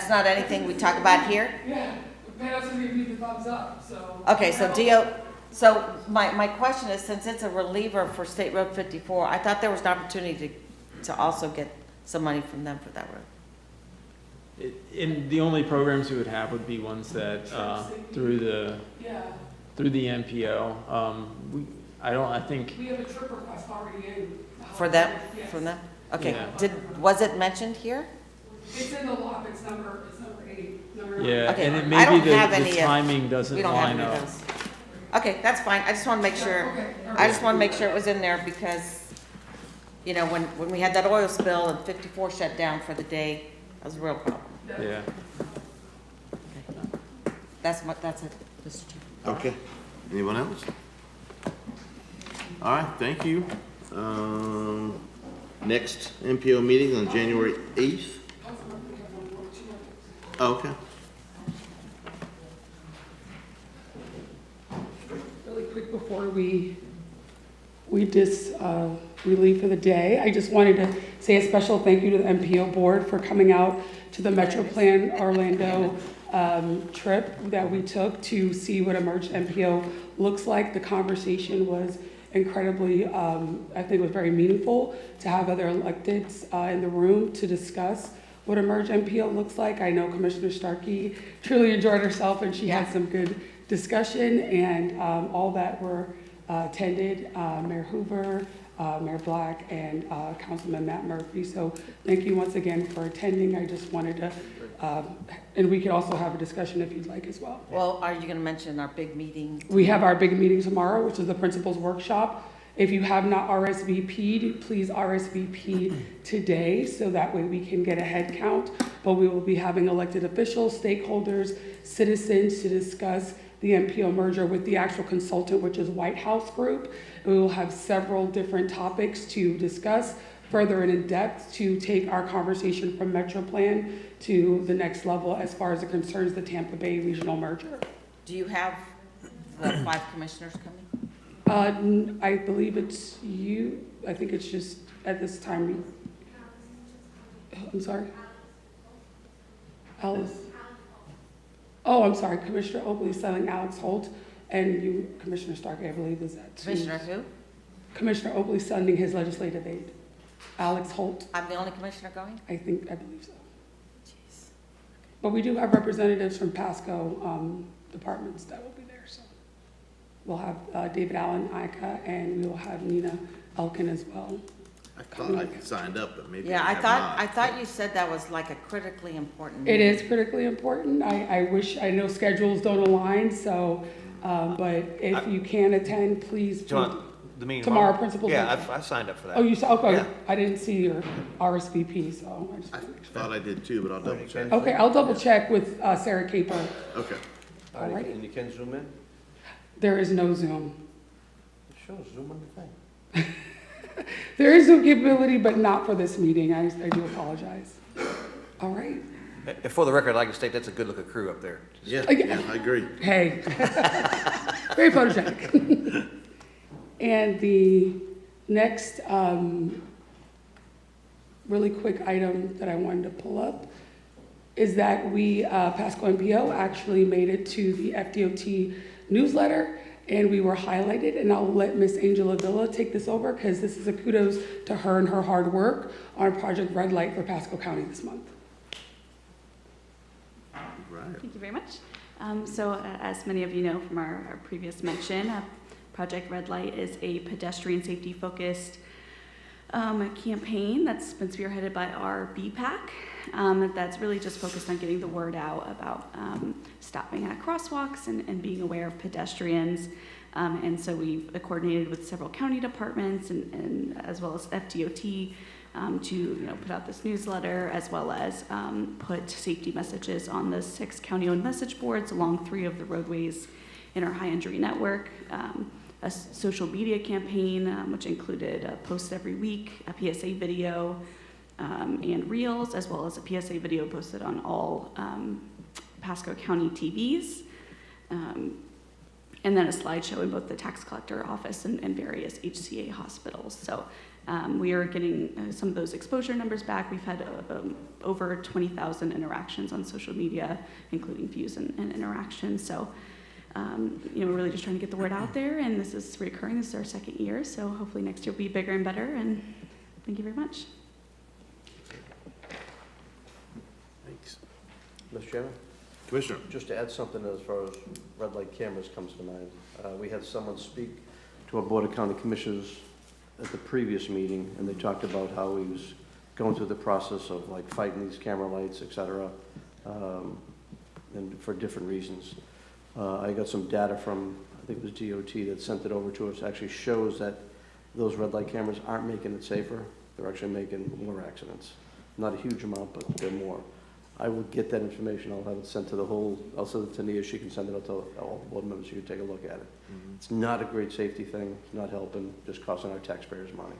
not anything we talk about here? Yeah, Pat also gave me the thumbs up, so. Okay, so my question is, since it's a reliever for State Road 54, I thought there was an opportunity to also get some money from them for that road. And the only programs we would have would be ones that, through the MPO. I think. We have a trip request already in. For them, Yes. from them? Okay, Yeah. was it mentioned here? It's in the law, it's number 8, number 9. Yeah, Okay, and it I may don't be have the any of- timing doesn't We don't have line any up. of those. Okay, that's fine, I just want to make sure, it was in there because, you know, when we had that oil spill and 54 shut down for the day, that was a real problem. Yeah. That's it, Mr. Chair. Okay. Anyone else? All right, thank you. Next MPO meeting on January 8th. Oh, okay. Really quick before we leave for the day, I just wanted to say a special thank you to the MPO board for coming out to the Metropolitan Orlando trip that we took to see what emerged MPO looks like. The conversation was incredibly, I think it was very meaningful to have other electeds in the room to discuss what emerged MPO looks like. I know Commissioner Starkey truly enjoyed herself and she had some good discussion, and all that were attended, Mayor Hoover, Mayor Black, and Councilman Matt Murphy. So thank you once again for attending. I just wanted to, and we could also have a discussion if you'd like as well. Well, are you going to mention our big meeting? We have our big meeting tomorrow, which is the principals workshop. If you have not RSVP'd, please RSVP today so that way we can get a head count. But we will be having elected officials, stakeholders, citizens to discuss the MPO merger with the actual consultant, which is White House Group. We will have several different topics to discuss further and in depth to take our conversation from Metroplan to the next level as far as it concerns the Tampa Bay regional merger. Do you have the 5 commissioners coming? I believe it's you. I think it's just at this time. I'm sorry. Alice. Oh, I'm sorry. Commissioner Oakley selling Alex Holt, and you, Commissioner Starkey, I believe is that. Commissioner who? Commissioner Oakley sending his legislative aide, Alex Holt. I'm the only commissioner going? I believe so. Jeez. But we do have representatives from Pasco departments that will be there. So we'll have David Allen, Ika, and we will have Nina Elkin as well. I thought I signed up, but maybe Yeah, I have not. I thought you said that was like a critically important It meeting. is critically important. I know schedules don't align, so, but if you can attend, please. Do you want the meeting Tomorrow, principals. Yeah, I signed up for that. Oh, you saw, okay. Yeah. I didn't see your RSVP, so I just. I thought I did too, but I'll double check. Okay, I'll double check with Sarah Caper. Okay. All right. And you can zoom in? There is no Zoom. It shows zoom on the thing. There is Zoom capability, but not for this meeting. I do apologize. All right. For the record, I'd like to state that's a good-looking crew up there. Yeah, I agree. Hey. Very photogenic. And the next really quick item that I wanted to pull up is that we, Pasco MPO, actually made it to the FDOT newsletter, and we were highlighted, and I'll let Miss Angela Villa take this over because this is a kudos to her and her hard work on Project Red Light for Pasco County this month. Right. Thank you very much. As many of you know from our previous mention, Project Red Light is a pedestrian safety focused campaign that's been spearheaded by our BPAC. That's really just focused on getting the word out about stopping at crosswalks and being aware of pedestrians. And so we've coordinated with several county departments and as well as FDOT to put out this newsletter, as well as put safety messages on the 6 county-owned message boards along 3 of the roadways in our high injury network. A social media campaign, which included a post every week, a PSA video, and reels, as well as a PSA video posted on all Pasco County TVs, and then a slideshow in both the tax collector office and various HCA hospitals. So we are getting some of those exposure numbers back. We've had over 20,000 interactions on social media, including views and interactions. So we're really just trying to get the word out there, and this is recurring. This is our 2nd year, so hopefully next year will be bigger and better, and thank you very much. Thanks. Mr. Chairman? Commissioner? Just to add something as far as red light cameras comes to mind. We had someone speak to our Board of County Commissioners at the previous meeting, and they talked about how he was going through the process of like fighting these camera lights, et cetera, and for different reasons. I got some data from, I think it was DOT that sent it over to us, actually shows that those red light cameras aren't making it safer. They're actually making more accidents. Not a huge amount, but they're more. I will get that information. I'll have it sent to the whole, I'll send it to Nia. She can send it out to all the board members. You can take a look at it. It's not a great safety thing. It's not helping, just costing our taxpayers money.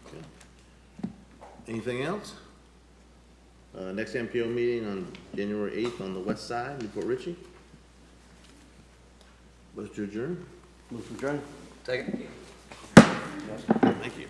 Okay. Anything else? Next MPO meeting on January 8th on the west side, Newport Richie. Motion to adjourn. Move to adjourn. Second. Thank you.